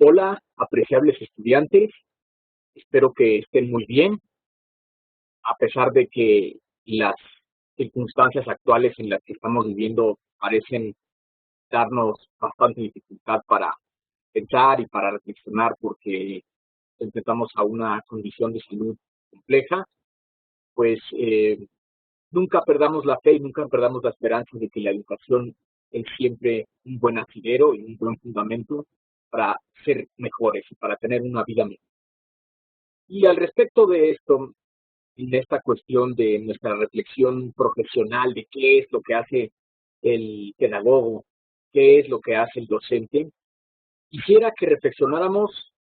Hola, apreciables estudiantes, espero que estén muy bien, a pesar de que las circunstancias actuales en las que estamos viviendo parecen darnos bastante dificultad para pensar y para reflexionar porque enfrentamos a una condición de salud compleja, pues nunca perdamos la fe y nunca perdamos la esperanza de que la educación es siempre un buen asidero y un buen fundamento para ser mejores y para tener una vida mejor. Y al respecto de esto, en esta cuestión de nuestra reflexión profesional de qué es lo que hace el pedagogo, qué es lo que hace el docente, quisiera que reflexionáramos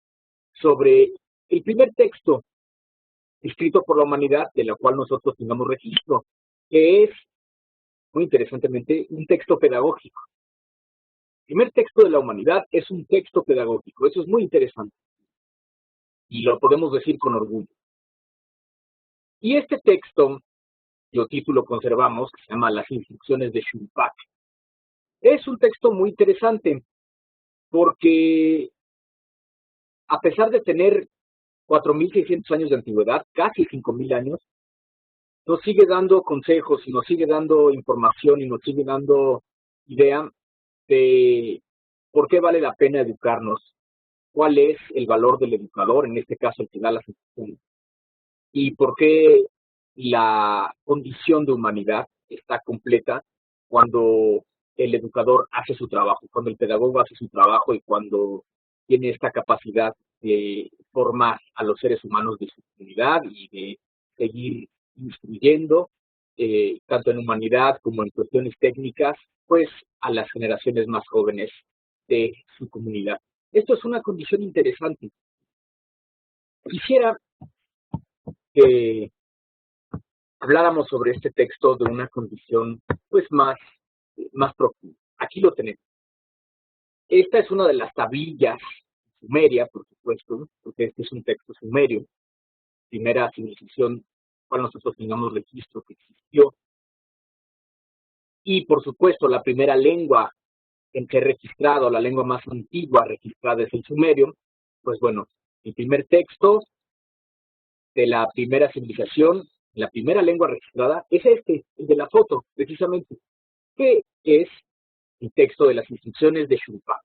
sobre el primer texto escrito por la humanidad de la cual nosotros tengamos registro, que es, muy interesantemente, un texto pedagógico. El primer texto de la humanidad es un texto pedagógico, eso es muy interesante y lo podemos decir con orgullo. Y este texto, cuyo título conservamos, que se llama Las instrucciones de Shuruppak, es un texto muy interesante porque a pesar de tener 4.600 años de antigüedad, casi 5.000 años, nos sigue dando consejos y nos sigue dando información y nos sigue dando idea de por qué vale la pena educarnos, cuál es el valor del educador, en este caso el que da las instrucciones, y por qué la condición de humanidad está completa cuando el educador hace su trabajo, cuando el pedagogo hace su trabajo y cuando tiene esta capacidad de formar a los seres humanos de su comunidad y de seguir instruyendo, tanto en humanidad como en cuestiones técnicas, pues a las generaciones más jóvenes de su comunidad. Esto es una condición interesante. Quisiera que habláramos sobre este texto de una condición pues más profunda. Aquí lo tenemos. Esta es una de las tablillas sumeria, por supuesto, porque este es un texto sumerio, primera civilización cual nosotros tengamos registro que existió. Y por supuesto, la primera lengua en que registrado, la lengua más antigua registrada es el sumerio. Pues bueno, el primer texto de la primera civilización, la primera lengua registrada, es este, el de la foto, precisamente, que es el texto de las instrucciones de Shuruppak.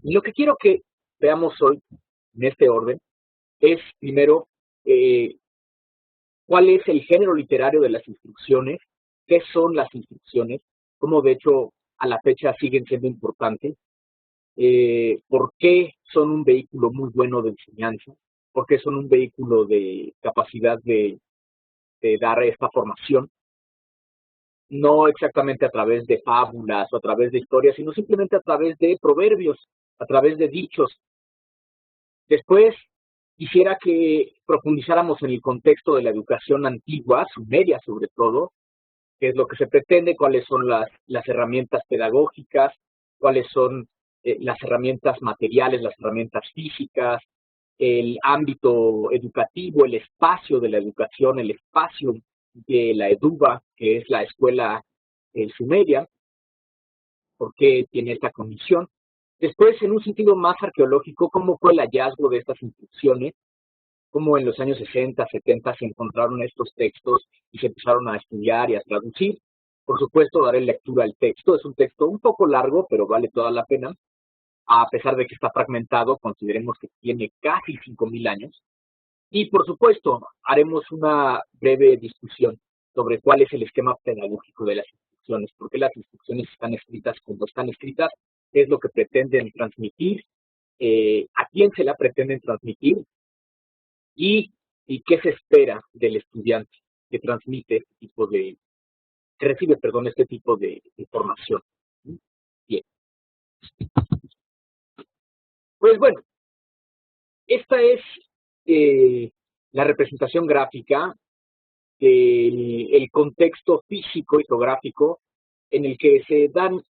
Y lo que quiero que veamos hoy, en este orden, es primero cuál es el género literario de las instrucciones, qué son las instrucciones, cómo de hecho a la fecha siguen siendo importantes, por qué son un vehículo muy bueno de enseñanza, por qué son un vehículo de capacidad de dar esta formación, no exactamente a través de fábulas o a través de historias, sino simplemente a través de proverbios, a través de dichos. Después, quisiera que profundizáramos en el contexto de la educación antigua, sumeria sobre todo, qué es lo que se pretende, cuáles son las herramientas pedagógicas, cuáles son las herramientas materiales, las herramientas físicas, el ámbito educativo, el espacio de la educación, el espacio de la EDUBA, que es la escuela sumeria, por qué tiene esta condición. Después, en un sentido más arqueológico, cómo fue el hallazgo de estas instrucciones, cómo en los años 60, 70 se encontraron estos textos y se empezaron a estudiar y a traducir. Por supuesto, daré lectura al texto. Es un texto un poco largo, pero vale toda la pena. A pesar de que está fragmentado, consideremos que tiene casi 5.000 años. Y, por supuesto, haremos una breve discusión sobre cuál es el esquema pedagógico de las instrucciones, por qué las instrucciones están escritas como están escritas, qué es lo que pretenden transmitir, a quién se la pretenden transmitir y qué se espera del estudiante que transmite este tipo de, que recibe, perdón, este tipo de información. Bien, pues bueno, esta es eh, la representación gráfica del contexto físico y geográfico en el que se dan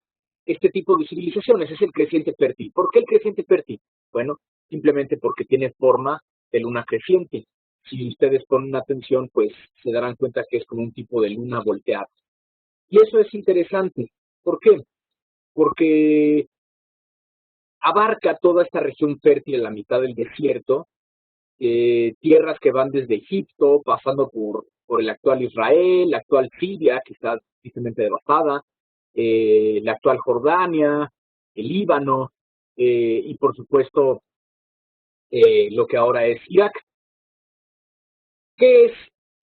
este tipo de civilizaciones, es el creciente fértil. ¿Por qué el creciente fértil? Bueno, simplemente porque tiene forma de luna creciente. Si ustedes ponen atención, pues se darán cuenta que es como un tipo de luna volteada. Y eso es interesante. ¿Por qué? Porque abarca toda esta región fértil en la mitad del desierto, tierras que van desde Egipto, pasando por el actual Israel, la actual Siria, que está tristemente devastada, la actual Jordania, el Líbano, y por supuesto lo que ahora es Irak. ¿Qué es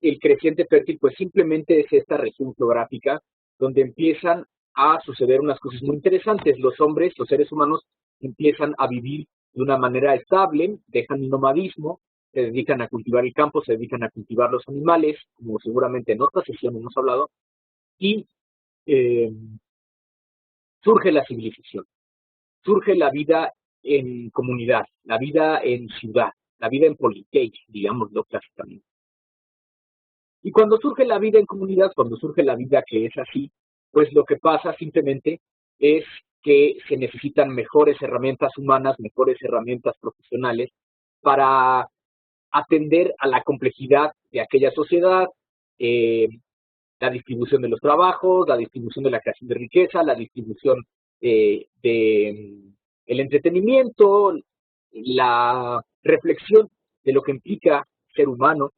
el creciente fértil? Pues simplemente es esta región geográfica donde empiezan a suceder unas cosas muy interesantes. Los hombres, los seres humanos, empiezan a vivir de una manera estable, dejan el nomadismo, se dedican a cultivar el campo, se dedican a cultivar los animales, como seguramente en otra sesión hemos hablado, y eh, surge la civilización, surge la vida en comunidad, la vida en ciudad, la vida en politeia, digámoslo clásicamente. Y cuando surge la vida en comunidad, cuando surge la vida que es así, pues lo que pasa simplemente es que se necesitan mejores herramientas humanas, mejores herramientas profesionales para atender a la complejidad de aquella sociedad, eh, la distribución de los trabajos, la distribución de la creación de riqueza, la distribución el entretenimiento, la reflexión de lo que implica ser humano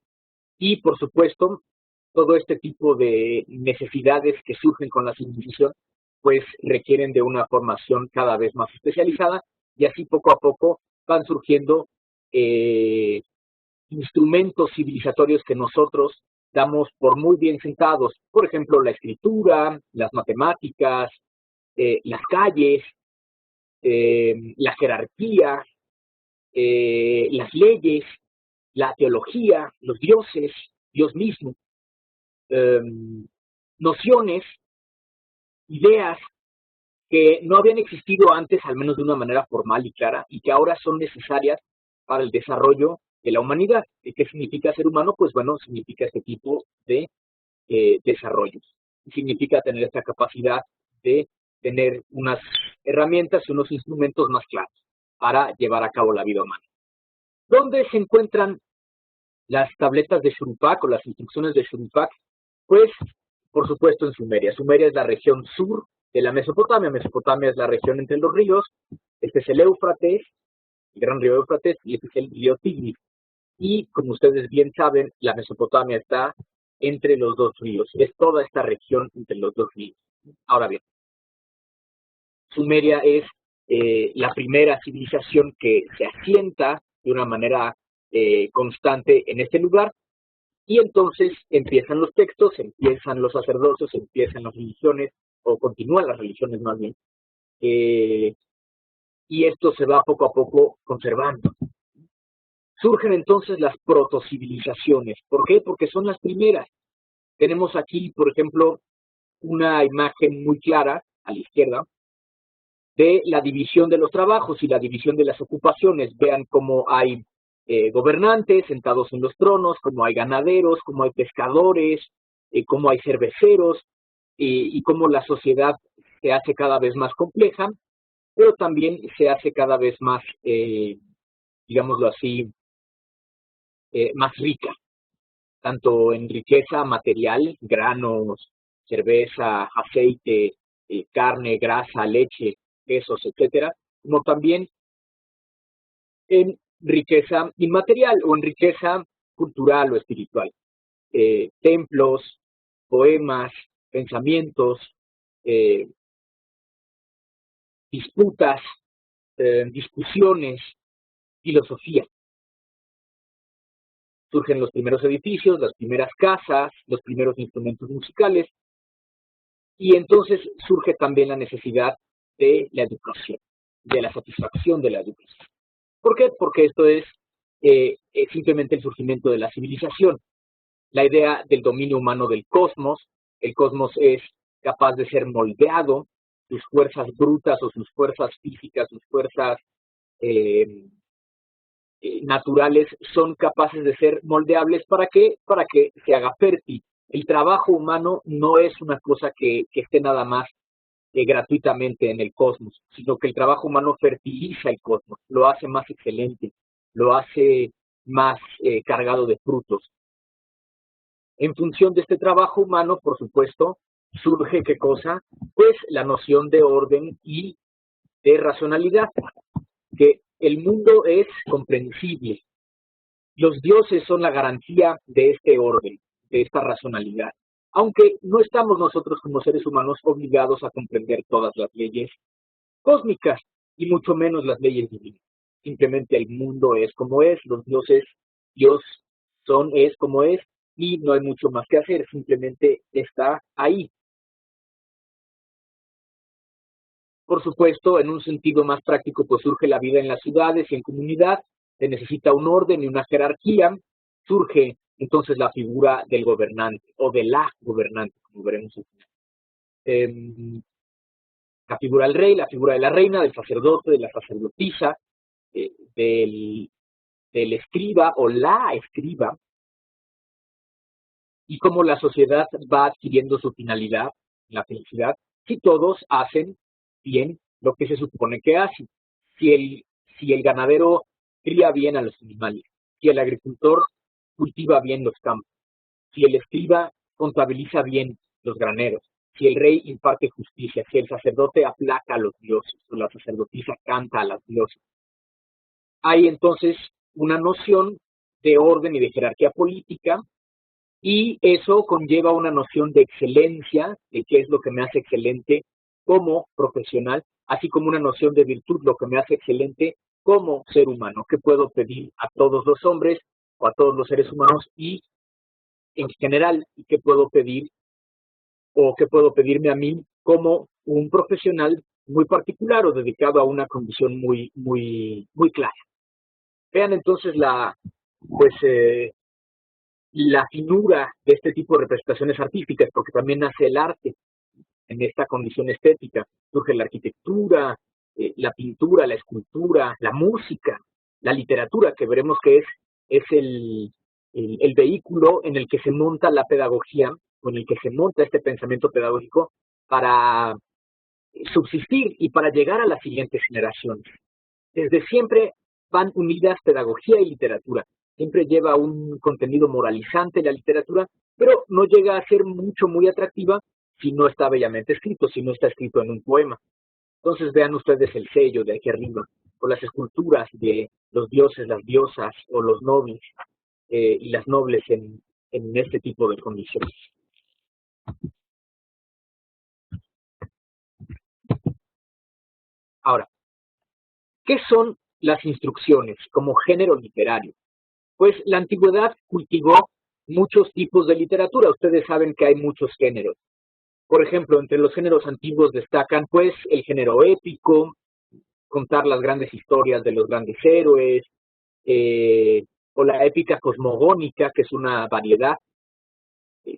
y, por supuesto, todo este tipo de necesidades que surgen con la civilización, pues requieren de una formación cada vez más especializada y así poco a poco van surgiendo eh, instrumentos civilizatorios que nosotros damos por muy bien sentados. Por ejemplo, la escritura, las matemáticas, las calles, la jerarquía, las leyes, la teología, los dioses, Dios mismo, eh, nociones, ideas que no habían existido antes, al menos de una manera formal y clara, y que ahora son necesarias para el desarrollo de la humanidad. ¿Qué significa ser humano? Pues bueno, significa este tipo de desarrollos. Significa tener esta capacidad de tener unas herramientas y unos instrumentos más claros para llevar a cabo la vida humana. ¿Dónde se encuentran las tabletas de Shuruppak o las instrucciones de Shuruppak? Pues, por supuesto, en Sumeria. Sumeria es la región sur de la Mesopotamia. Mesopotamia es la región entre los ríos. Este es el Éufrates, el gran río Éufrates, y este es el río Tigris. Y, como ustedes bien saben, la Mesopotamia está entre los dos ríos. Es toda esta región entre los dos ríos. Ahora bien, Sumeria es la primera civilización que se asienta de una manera constante en este lugar. Y entonces empiezan los textos, empiezan los sacerdocios, empiezan las religiones, o continúan las religiones más bien, y esto se va poco a poco conservando. Surgen entonces las protocivilizaciones. ¿Por qué? Porque son las primeras. Tenemos aquí, por ejemplo, una imagen muy clara a la izquierda de la división de los trabajos y la división de las ocupaciones. Vean cómo hay gobernantes sentados en los tronos, cómo hay ganaderos, cómo hay pescadores, cómo hay cerveceros, y cómo la sociedad se hace cada vez más compleja, pero también se hace cada vez más, digámoslo así, más rica, tanto en riqueza material, granos, cerveza, aceite, carne, grasa, leche, quesos, etcétera, como también en riqueza inmaterial o en riqueza cultural o espiritual. Templos, poemas, pensamientos, eh, disputas, discusiones, filosofía. Surgen los primeros edificios, las primeras casas, los primeros instrumentos musicales, y entonces surge también la necesidad de la educación, de la satisfacción de la educación. ¿Por qué? Porque esto es simplemente el surgimiento de la civilización. La idea del dominio humano del cosmos. El cosmos es capaz de ser moldeado, sus fuerzas brutas o sus fuerzas físicas, sus fuerzas naturales son capaces de ser moldeables. ¿Para qué? Para que se haga fértil. El trabajo humano no es una cosa que esté nada más gratuitamente en el cosmos, sino que el trabajo humano fertiliza el cosmos, lo hace más excelente, lo hace más cargado de frutos. En función de este trabajo humano, por supuesto, surge ¿qué cosa? Pues la noción de orden y de racionalidad. que el mundo es comprensible. Los dioses son la garantía de este orden, de esta racionalidad. Aunque no estamos nosotros como seres humanos obligados a comprender todas las leyes cósmicas y mucho menos las leyes divinas. Simplemente el mundo es como es, los dioses, Dios es como es y no hay mucho más que hacer, simplemente está ahí. Por supuesto, en un sentido más práctico, pues surge la vida en las ciudades y en comunidad, se necesita un orden y una jerarquía, surge entonces la figura del gobernante o de la gobernante, como veremos al final. La figura del rey, la figura de la reina, del sacerdote, de la sacerdotisa, del, del escriba o la escriba, y cómo la sociedad va adquiriendo su finalidad, la felicidad, si todos hacen bien lo que se supone que hacen. Si si el ganadero cría bien a los animales, si el agricultor cultiva bien los campos, si el escriba contabiliza bien los graneros, si el rey imparte justicia, si el sacerdote aplaca a los dioses, o la sacerdotisa canta a las dioses. Hay entonces una noción de orden y de jerarquía política y eso conlleva una noción de excelencia, de qué es lo que me hace excelente como profesional, así como una noción de virtud, lo que me hace excelente como ser humano, que puedo pedir a todos los hombres o a todos los seres humanos y en general, y qué puedo pedir o qué puedo pedirme a mí como un profesional muy particular o dedicado a una condición muy clara. Vean entonces pues, la finura de este tipo de representaciones artísticas, porque también nace el arte en esta condición estética. Surge la arquitectura, la pintura, la escultura, la música, la literatura, que veremos que es el vehículo en el que se monta la pedagogía, o en el que se monta este pensamiento pedagógico para subsistir y para llegar a las siguientes generaciones. Desde siempre van unidas pedagogía y literatura. Siempre lleva un contenido moralizante la literatura, pero no llega a ser muy atractiva si no está bellamente escrito, si no está escrito en un poema. Entonces vean ustedes el sello de aquí arriba, o las esculturas de los dioses, las diosas, o los nobles y las nobles en este tipo de condiciones. Ahora, ¿qué son las instrucciones como género literario? Pues la antigüedad cultivó muchos tipos de literatura. Ustedes saben que hay muchos géneros. Por ejemplo, entre los géneros antiguos destacan pues el género épico, contar las grandes historias de los grandes héroes, o la épica cosmogónica, que es una variedad,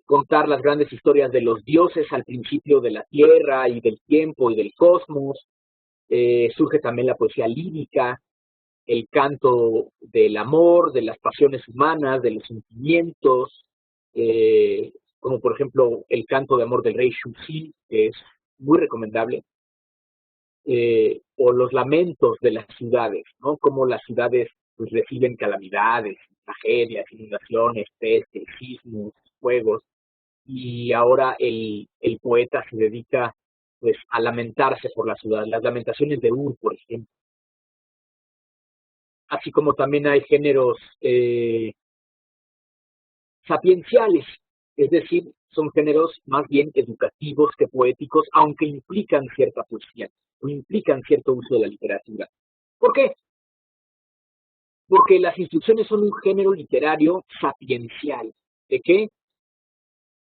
contar las grandes historias de los dioses al principio de la tierra y del tiempo y del cosmos. Surge también la poesía lírica, el canto del amor, de las pasiones humanas, de los sentimientos, como por ejemplo el canto de amor del rey Shuxi, que es muy recomendable, o los lamentos de las ciudades, ¿no? Como las ciudades pues, reciben calamidades, tragedias, inundaciones, pestes, sismos, fuegos, y ahora el poeta se dedica pues a lamentarse por la ciudad, las lamentaciones de Ur, por ejemplo. Así como también hay géneros sapienciales, es decir, son géneros más bien educativos que poéticos, aunque implican cierta poesía, o implican cierto uso de la literatura. ¿Por qué? Porque las instrucciones son un género literario sapiencial. ¿De qué?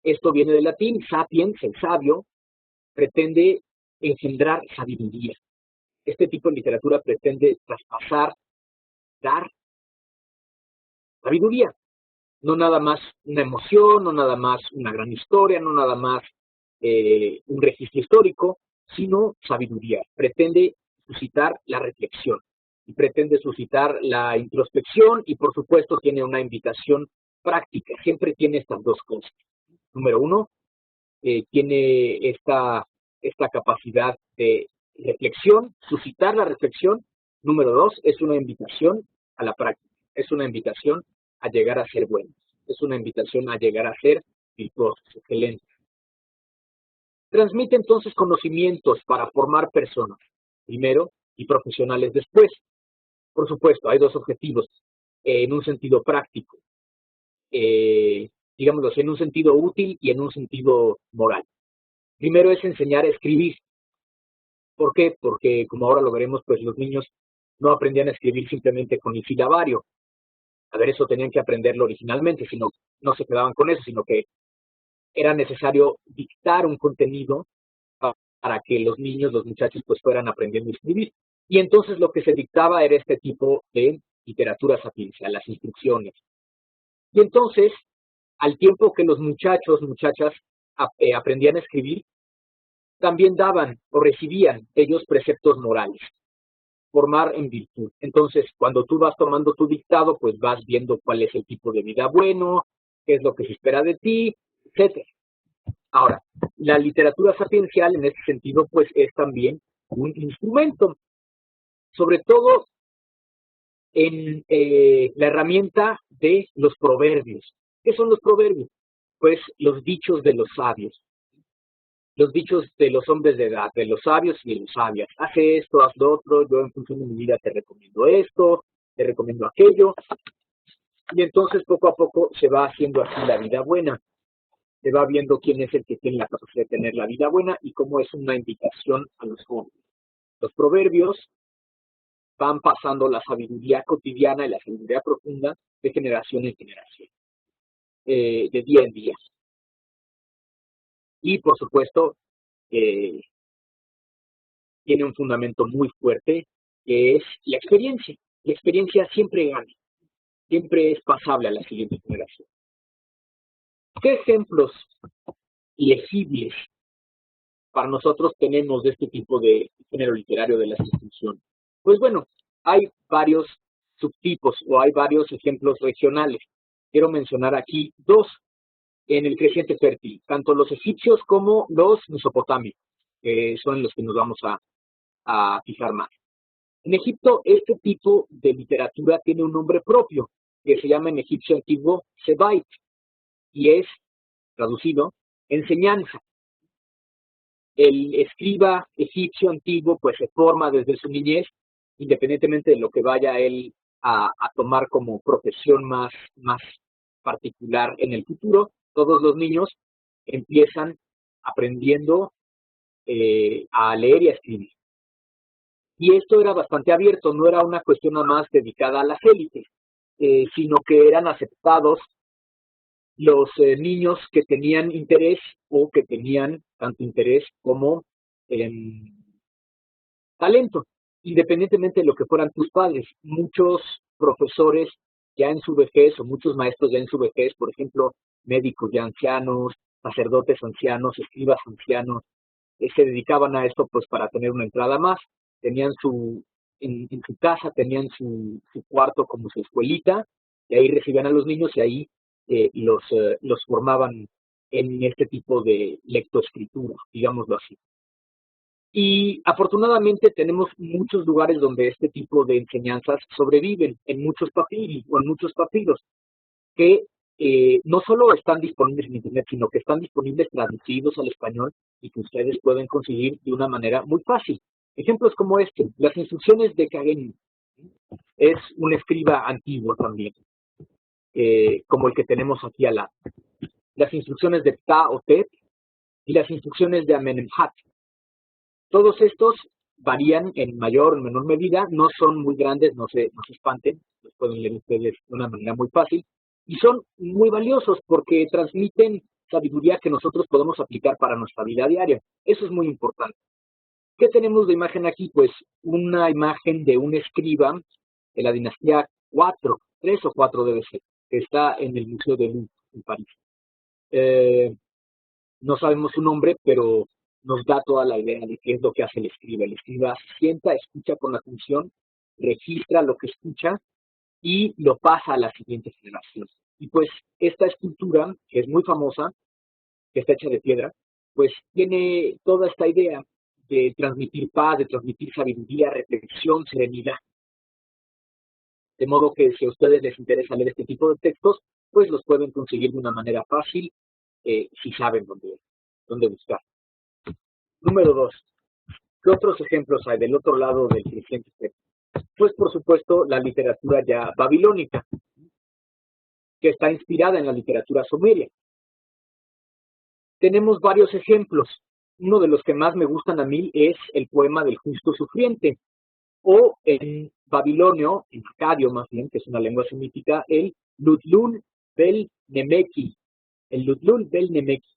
Esto viene del latín, sapiens, el sabio, pretende engendrar sabiduría. Este tipo de literatura pretende traspasar, dar sabiduría. No nada más una emoción, no nada más una gran historia, no nada más un registro histórico, sino sabiduría. Pretende suscitar la reflexión y pretende suscitar la introspección y por supuesto tiene una invitación práctica. Siempre tiene estas dos cosas. Número uno, tiene esta capacidad de reflexión, suscitar la reflexión. Número dos, es una invitación a la práctica, es una invitación a llegar a ser buenos, es una invitación a llegar a ser virtuosos, excelentes. Transmite entonces conocimientos para formar personas, primero, y profesionales después. Por supuesto, hay dos objetivos en un sentido práctico, digámoslo así, en un sentido útil y en un sentido moral. Primero es enseñar a escribir. ¿Por qué? Porque, como ahora lo veremos, pues los niños no aprendían a escribir simplemente con el silabario. A ver, eso tenían que aprenderlo originalmente, sino no se quedaban con eso, sino que era necesario dictar un contenido para que los niños, los muchachos, pues fueran aprendiendo a escribir. Y entonces lo que se dictaba era este tipo de literatura sapiencial, las instrucciones. Y entonces, al tiempo que los muchachos, muchachas aprendían a escribir, también daban o recibían ellos preceptos morales, formar en virtud. Entonces, cuando tú vas tomando tu dictado, pues vas viendo cuál es el tipo de vida bueno, qué es lo que se espera de ti, etcétera. Ahora, la literatura sapiencial en este sentido, pues es también un instrumento, sobre todo en la herramienta de los proverbios. ¿Qué son los proverbios? Pues los dichos de los sabios, los dichos de los hombres de edad, de los sabios y de los sabias. Haz esto, haz lo otro, yo en función de mi vida te recomiendo esto, te recomiendo aquello. Y entonces poco a poco se va haciendo así la vida buena. Se va viendo quién es el que tiene la capacidad de tener la vida buena y cómo es una invitación a los jóvenes. Los proverbios van pasando la sabiduría cotidiana y la sabiduría profunda de generación en generación, de día en día. Y por supuesto, eh, tiene un fundamento muy fuerte, que es la experiencia. La experiencia siempre gana, siempre es pasable a la siguiente generación. ¿Qué ejemplos legibles para nosotros tenemos de este tipo de género literario de las instituciones? Pues bueno, hay varios subtipos o hay varios ejemplos regionales. Quiero mencionar aquí dos en el creciente fértil, tanto los egipcios como los mesopotamios, que son los que nos vamos a fijar más. En Egipto, este tipo de literatura tiene un nombre propio, que se llama en egipcio antiguo Sebait, y es, traducido, enseñanza. El escriba egipcio antiguo pues se forma desde su niñez, independientemente de lo que vaya él a tomar como profesión más particular en el futuro. Todos los niños empiezan aprendiendo a leer y a escribir. Y esto era bastante abierto, no era una cuestión nada más dedicada a las élites, sino que eran aceptados los niños que tenían interés o que tenían tanto interés como talento, independientemente de lo que fueran tus padres. Muchos profesores ya en su vejez o muchos maestros ya en su vejez, por ejemplo, médicos ya ancianos, sacerdotes ancianos, escribas ancianos, se dedicaban a esto pues para tener una entrada más. Tenían en su casa tenían su cuarto como su escuelita, y ahí recibían a los niños y ahí los formaban en este tipo de lectoescritura, digámoslo así. Y afortunadamente tenemos muchos lugares donde este tipo de enseñanzas sobreviven, en muchos papiros o en muchos papiros, que no solo están disponibles en Internet, sino que están disponibles traducidos al español y que ustedes pueden conseguir de una manera muy fácil. Ejemplos como este, las instrucciones de Kageni, es un escriba antiguo también, como el que tenemos aquí al lado. Las instrucciones de Ptah o Tet y las instrucciones de Amenemhat. Todos estos varían en mayor o menor medida, no son muy grandes, no se espanten, los pueden leer ustedes de una manera muy fácil, y son muy valiosos porque transmiten sabiduría que nosotros podemos aplicar para nuestra vida diaria. Eso es muy importante. ¿Qué tenemos de imagen aquí? Pues una imagen de un escriba de la dinastía 4, 3 o 4 debe ser, que está en el Museo de Louvre, en París. No sabemos su nombre, pero nos da toda la idea de qué es lo que hace el escriba. El escriba se sienta, escucha con atención, registra lo que escucha y lo pasa a la siguiente generación. Y pues esta escultura, que es muy famosa, que está hecha de piedra, pues tiene toda esta idea de transmitir paz, de transmitir sabiduría, reflexión, serenidad. De modo que si a ustedes les interesa leer este tipo de textos, pues los pueden conseguir de una manera fácil si saben dónde buscar. Número 2. ¿Qué otros ejemplos hay del otro lado del creciente espectro? pues por supuesto la literatura ya babilónica, que está inspirada en la literatura sumeria. Tenemos varios ejemplos. Uno de los que más me gustan a mí es el poema del justo sufriente, o en babilonio, en acadio más bien, que es una lengua semítica, el Lutlul Bel Nemeki. El Lutlul Bel Nemeki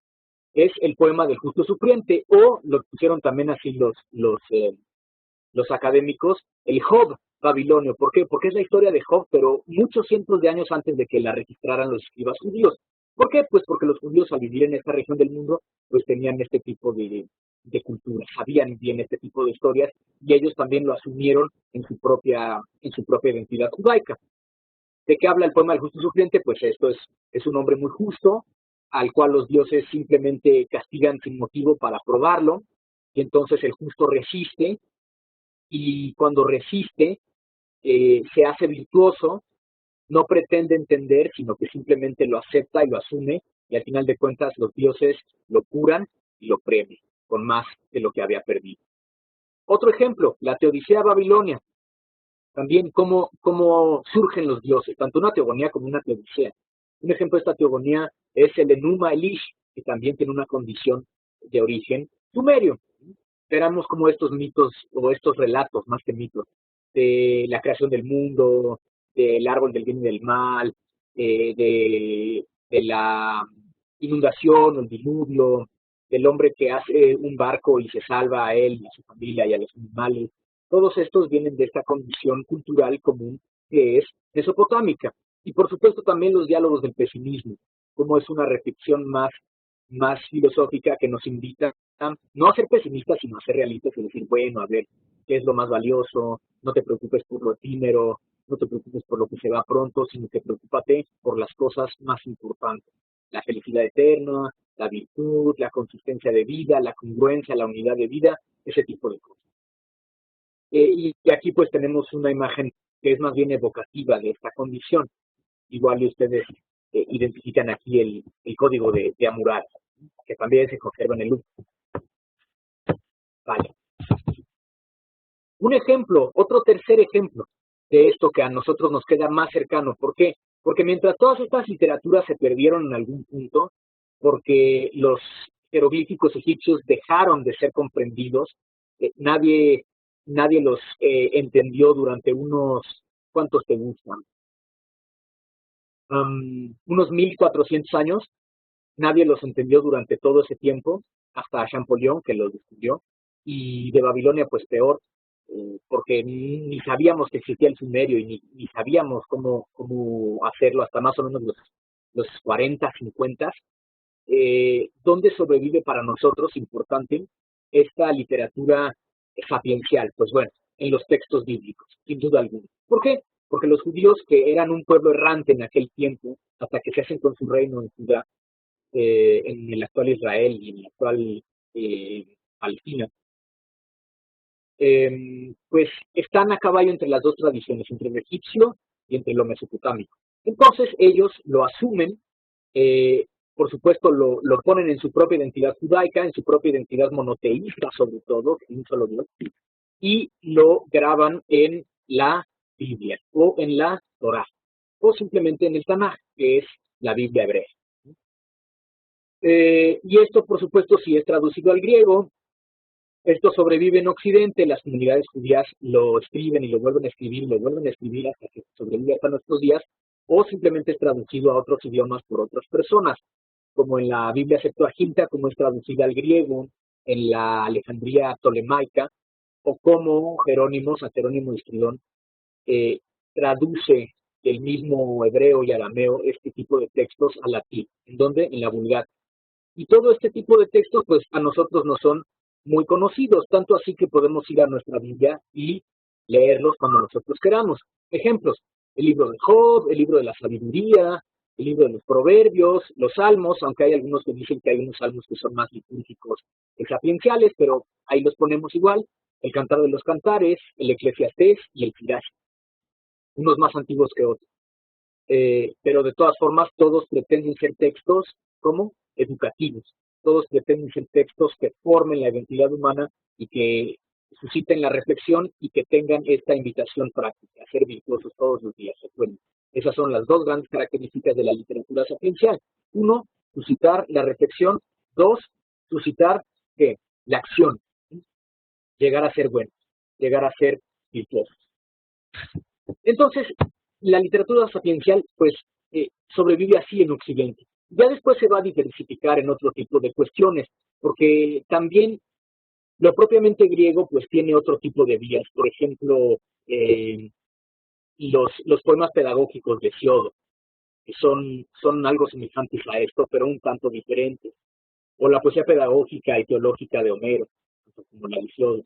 es el poema del justo sufriente, o lo pusieron también así los académicos, el Job babilonio. ¿Por qué? Porque es la historia de Job, pero muchos cientos de años antes de que la registraran los escribas judíos. ¿Por qué? Pues porque los judíos al vivir en esta región del mundo, pues tenían este tipo de cultura, sabían bien este tipo de historias, y ellos también lo asumieron en su propia identidad judaica. ¿De qué habla el poema del justo sufriente? Pues esto es un hombre muy justo, al cual los dioses simplemente castigan sin motivo para probarlo, y entonces el justo resiste, y cuando resiste, se hace virtuoso, no pretende entender, sino que simplemente lo acepta y lo asume, y al final de cuentas los dioses lo curan y lo premian, con más de lo que había perdido. Otro ejemplo, la Teodicea Babilonia. También cómo surgen los dioses, tanto una teogonía como una teodicea. Un ejemplo de esta teogonía es el Enuma Elish, que también tiene una condición de origen sumerio. Esperamos como estos mitos o estos relatos, más que mitos, de la creación del mundo, del árbol del bien y del mal, de la inundación, el diluvio, del hombre que hace un barco y se salva a él y a su familia y a los animales. Todos estos vienen de esta condición cultural común que es mesopotámica. Y por supuesto también los diálogos del pesimismo, como es una reflexión más filosófica que nos invita no a ser pesimistas, sino a ser realistas y decir, bueno, a ver, ¿qué es lo más valioso? No te preocupes por lo efímero, no te preocupes por lo que se va pronto, sino que preocúpate por las cosas más importantes. La felicidad eterna, la virtud, la consistencia de vida, la congruencia, la unidad de vida, ese tipo de cosas. Y aquí pues tenemos una imagen que es más bien evocativa de esta condición. Igual y ustedes identifican aquí el código de Hammurabi, que también se conserva en el Louvre. Vale. Un ejemplo, otro tercer ejemplo de esto que a nosotros nos queda más cercano. ¿Por qué? Porque mientras todas estas literaturas se perdieron en algún punto, porque los jeroglíficos egipcios dejaron de ser comprendidos, nadie los entendió durante ¿cuántos te gustan? Unos 1400 años, nadie los entendió durante todo ese tiempo, hasta Champollion, que los descubrió, y de Babilonia, pues peor, porque ni sabíamos que existía el sumerio y ni sabíamos cómo hacerlo hasta más o menos los 40, 50, donde sobrevive para nosotros, importante, esta literatura sapiencial, pues bueno, en los textos bíblicos, sin duda alguna. ¿Por qué? Porque los judíos, que eran un pueblo errante en aquel tiempo, hasta que se hacen con su reino en Judá, en el actual Israel y en el actual Palestina, pues están a caballo entre las dos tradiciones, entre lo egipcio y entre lo mesopotámico. Entonces ellos lo asumen, por supuesto lo ponen en su propia identidad judaica, en su propia identidad monoteísta sobre todo, en un solo Dios, y lo graban en la Biblia o en la Torá, o simplemente en el Tanaj, que es la Biblia hebrea. Y esto, por supuesto, si es traducido al griego, esto sobrevive en Occidente, las comunidades judías lo escriben y lo vuelven a escribir y lo vuelven a escribir hasta que sobrevive hasta nuestros días, o simplemente es traducido a otros idiomas por otras personas, como en la Biblia Septuaginta, como es traducida al griego, en la Alejandría Ptolemaica, o como San Jerónimo de Estridón, traduce del mismo hebreo y arameo este tipo de textos al latín. ¿En dónde? En la Vulgata. Y todo este tipo de textos, pues a nosotros no son muy conocidos, tanto así que podemos ir a nuestra Biblia y leerlos cuando nosotros queramos. Ejemplos, el libro de Job, el libro de la sabiduría, el libro de los proverbios, los salmos, aunque hay algunos que dicen que hay unos salmos que son más litúrgicos que sapienciales, pero ahí los ponemos igual, el Cantar de los Cantares, el Eclesiastés y el Sirach, unos más antiguos que otros. Pero de todas formas todos pretenden ser textos como educativos, todos pretenden ser textos que formen la identidad humana y que susciten la reflexión y que tengan esta invitación práctica, a ser virtuosos todos los días. Bueno, esas son las dos grandes características de la literatura sapiencial. Uno, suscitar la reflexión. Dos, suscitar ¿qué? La acción. Llegar a ser bueno, llegar a ser virtuosos. Entonces, la literatura sapiencial, pues, sobrevive así en Occidente. Ya después se va a diversificar en otro tipo de cuestiones, porque también lo propiamente griego, pues, tiene otro tipo de vías. Por ejemplo, los poemas pedagógicos de Siodo, que son algo semejantes a esto, pero un tanto diferentes. O la poesía pedagógica y teológica de Homero, como la de Siodo.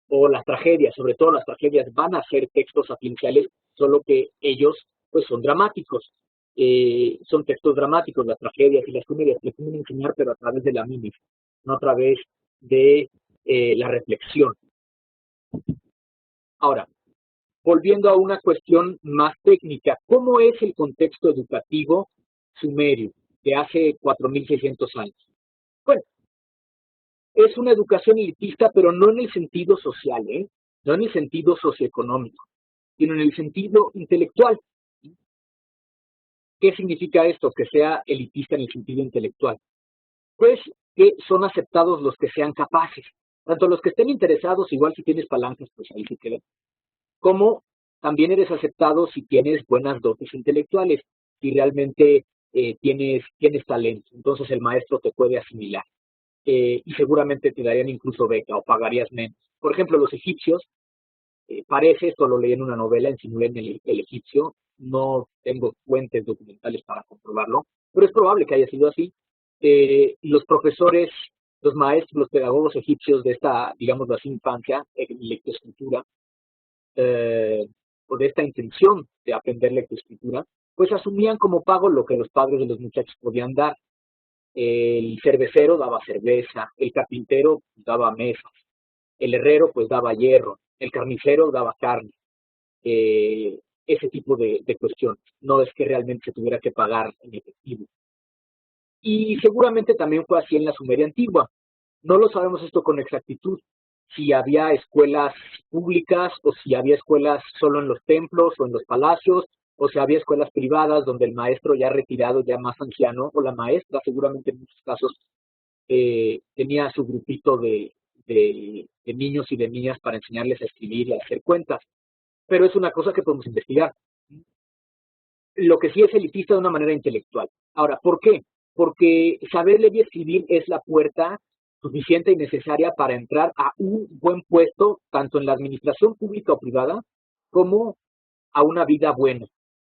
O las tragedias, sobre todo las tragedias van a ser textos sapienciales, solo que ellos pues son dramáticos. Son textos dramáticos, las tragedias y las comedias que pueden enseñar, pero a través de la mímica, no a través de la reflexión. Ahora, volviendo a una cuestión más técnica, ¿cómo es el contexto educativo sumerio de hace 4.600 años? Bueno, es una educación elitista, pero no en el sentido social, no en el sentido socioeconómico, sino en el sentido intelectual. ¿Qué significa esto? Que sea elitista en el sentido intelectual. Pues que son aceptados los que sean capaces, tanto los que estén interesados, igual si tienes palancas, pues ahí se queda, como también eres aceptado si tienes buenas dotes intelectuales, si realmente tienes talento, entonces el maestro te puede asimilar. Y seguramente te darían incluso beca o pagarías menos. Por ejemplo, los egipcios, parece, esto lo leí en una novela, en Simulé en el egipcio, no tengo fuentes documentales para comprobarlo, pero es probable que haya sido así. Los profesores, los maestros, los pedagogos egipcios de esta, digamos así, infancia, lectoescritura, o de esta intención de aprender lectoescritura, pues asumían como pago lo que los padres de los muchachos podían dar. El cervecero daba cerveza, el carpintero daba mesas, el herrero pues daba hierro, el carnicero daba carne, ese tipo de cuestiones. No es que realmente se tuviera que pagar en efectivo. Y seguramente también fue así en la Sumeria antigua. No lo sabemos esto con exactitud, si había escuelas públicas o si había escuelas solo en los templos o en los palacios, o si había escuelas privadas donde el maestro ya retirado, ya más anciano, o la maestra seguramente en muchos casos tenía su grupito de niños y de niñas para enseñarles a escribir y a hacer cuentas. Pero es una cosa que podemos investigar. Lo que sí es elitista de una manera intelectual. Ahora, ¿por qué? Porque saber leer y escribir es la puerta suficiente y necesaria para entrar a un buen puesto, tanto en la administración pública o privada, como a una vida buena,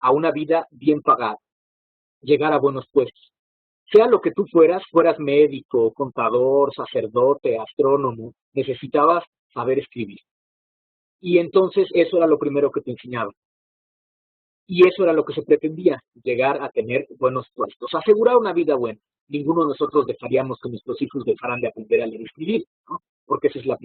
a una vida bien pagada, llegar a buenos puestos. Sea lo que tú fueras médico, contador, sacerdote, astrónomo, necesitabas saber escribir. Y entonces eso era lo primero que te enseñaban. Y eso era lo que se pretendía, llegar a tener buenos puestos, asegurar una vida buena. Ninguno de nosotros dejaríamos que nuestros hijos dejaran de aprender a leer y escribir, ¿no? Porque ese es el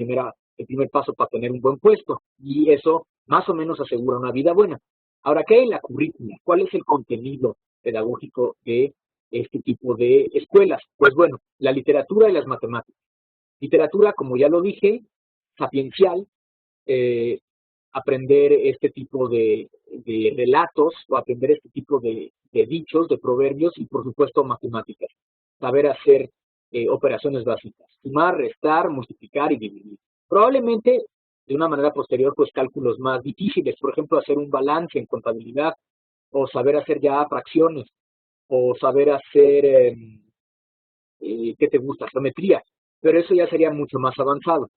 primer paso para tener un buen puesto. Y eso más o menos asegura una vida buena. Ahora, ¿qué hay en la currícula? ¿Cuál es el contenido pedagógico de este tipo de escuelas? Pues bueno, la literatura y las matemáticas. Literatura, como ya lo dije, sapiencial, eh, aprender este tipo de relatos o aprender este tipo de dichos, de proverbios y por supuesto matemáticas. Saber hacer operaciones básicas, sumar, restar, multiplicar y dividir. Probablemente de una manera posterior pues cálculos más difíciles, por ejemplo hacer un balance en contabilidad o saber hacer ya fracciones o saber hacer, ¿qué te gusta? Geometría, pero eso ya sería mucho más avanzado.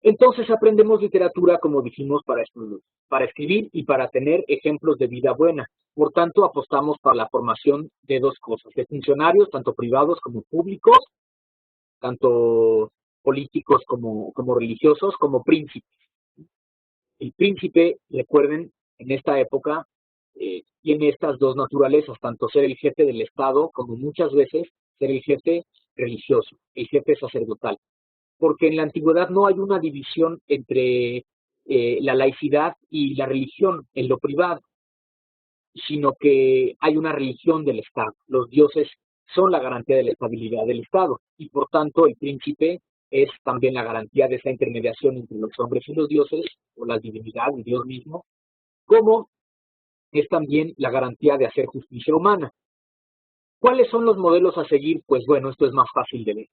Entonces aprendemos literatura, como dijimos, para escribir y para tener ejemplos de vida buena. Por tanto, apostamos para la formación de dos cosas, de funcionarios, tanto privados como públicos, tanto políticos como religiosos, como príncipes. El príncipe, recuerden, en esta época tiene estas dos naturalezas, tanto ser el jefe del Estado como muchas veces ser el jefe religioso, el jefe sacerdotal, porque en la antigüedad no hay una división entre la laicidad y la religión en lo privado, sino que hay una religión del Estado. Los dioses son la garantía de la estabilidad del Estado y por tanto el príncipe es también la garantía de esa intermediación entre los hombres y los dioses, o la divinidad, el Dios mismo, como es también la garantía de hacer justicia humana. ¿Cuáles son los modelos a seguir? Pues bueno, esto es más fácil de ver.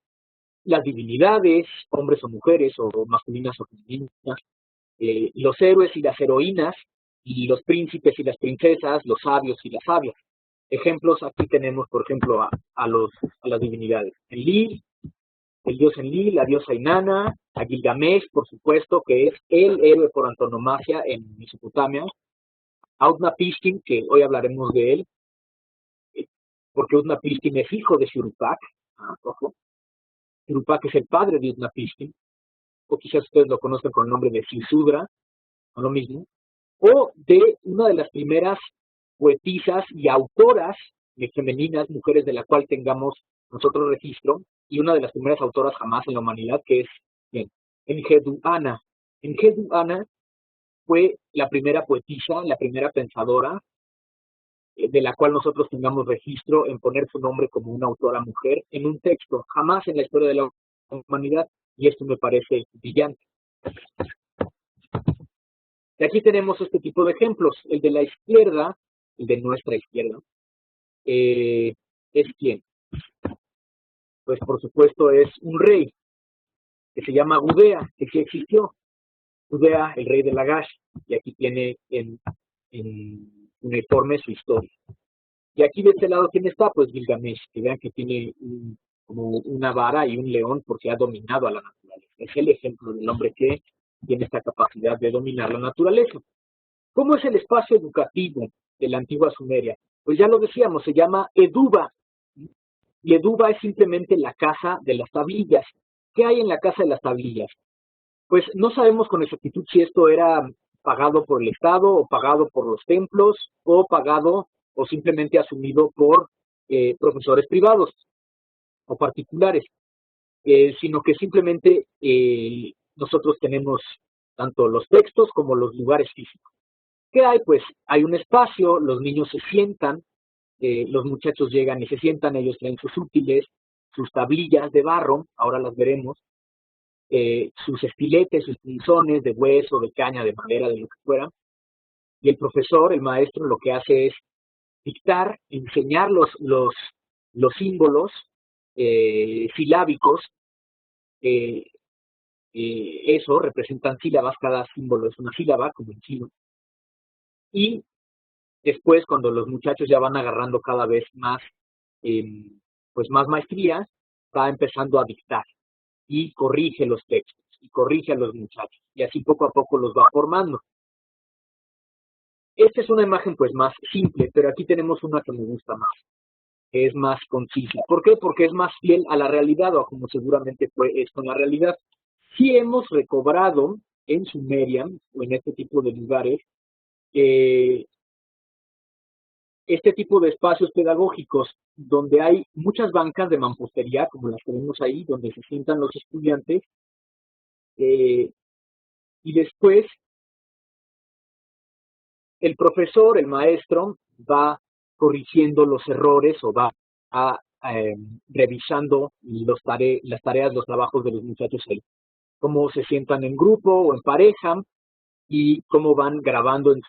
Las divinidades, hombres o mujeres, o masculinas o femeninas, los héroes y las heroínas, y los príncipes y las princesas, los sabios y las sabias. Ejemplos, aquí tenemos, por ejemplo, a las divinidades. Enlil, el dios Enlil, la diosa Inanna, a Gilgamesh, por supuesto, que es el héroe por antonomasia en Mesopotamia, a Utnapishtim, que hoy hablaremos de él, porque Utnapishtim es hijo de Shuruppak, ojo, Shuruppak es el padre de Utnapishtim, o quizás ustedes lo conocen con el nombre de Sisudra, o lo mismo, o de una de las primeras poetisas y autoras femeninas, mujeres de la cual tengamos nosotros registro, y una de las primeras autoras jamás en la humanidad, que es Enkidu Ana. Enkidu Ana fue la primera poetisa, la primera pensadora, de la cual nosotros tengamos registro en poner su nombre como una autora mujer en un texto, jamás en la historia de la humanidad, y esto me parece brillante. Y aquí tenemos este tipo de ejemplos. El de la izquierda, el de nuestra izquierda, ¿es quién? Pues por supuesto es un rey que se llama Gudea, que sí existió. Gudea, el rey de Lagash, y aquí tiene en uniforme su historia. Y aquí de este lado, ¿quién está? Pues Gilgamesh, que vean que tiene como una vara y un león porque ha dominado a la naturaleza. Es el ejemplo del hombre que tiene esta capacidad de dominar la naturaleza. ¿Cómo es el espacio educativo de la antigua Sumeria? Pues ya lo decíamos, se llama Eduba. Y Eduba es simplemente la casa de las tablillas. ¿Qué hay en la casa de las tablillas? Pues no sabemos con exactitud si esto era pagado por el Estado, o pagado por los templos, o pagado o simplemente asumido por profesores privados o particulares, sino que simplemente nosotros tenemos tanto los textos como los lugares físicos. ¿Qué hay? Pues hay un espacio, los niños se sientan, los muchachos llegan y se sientan, ellos traen sus útiles, sus tablillas de barro, ahora las veremos, sus estiletes, sus punzones de hueso, de caña, de madera, de lo que fuera, y el profesor, el maestro, lo que hace es dictar, enseñar los símbolos silábicos, eso, representan sílabas, cada símbolo es una sílaba, como en chino, y después, cuando los muchachos ya van agarrando cada vez más, pues más maestría, va empezando a dictar y corrige los textos y corrige a los muchachos y así poco a poco los va formando. Esta es una imagen pues más simple, pero aquí tenemos una que me gusta más, que es más concisa. ¿Por qué? Porque es más fiel a la realidad, o como seguramente fue esto en la realidad. Sí hemos recobrado en Sumeria o en este tipo de lugares este tipo de espacios pedagógicos donde hay muchas bancas de mampostería, como las que vemos ahí, donde se sientan los estudiantes, y después el profesor, el maestro, va corrigiendo los errores o va a, revisando las tareas, los trabajos de los muchachos ahí. Cómo se sientan en grupo o en pareja y cómo van grabando en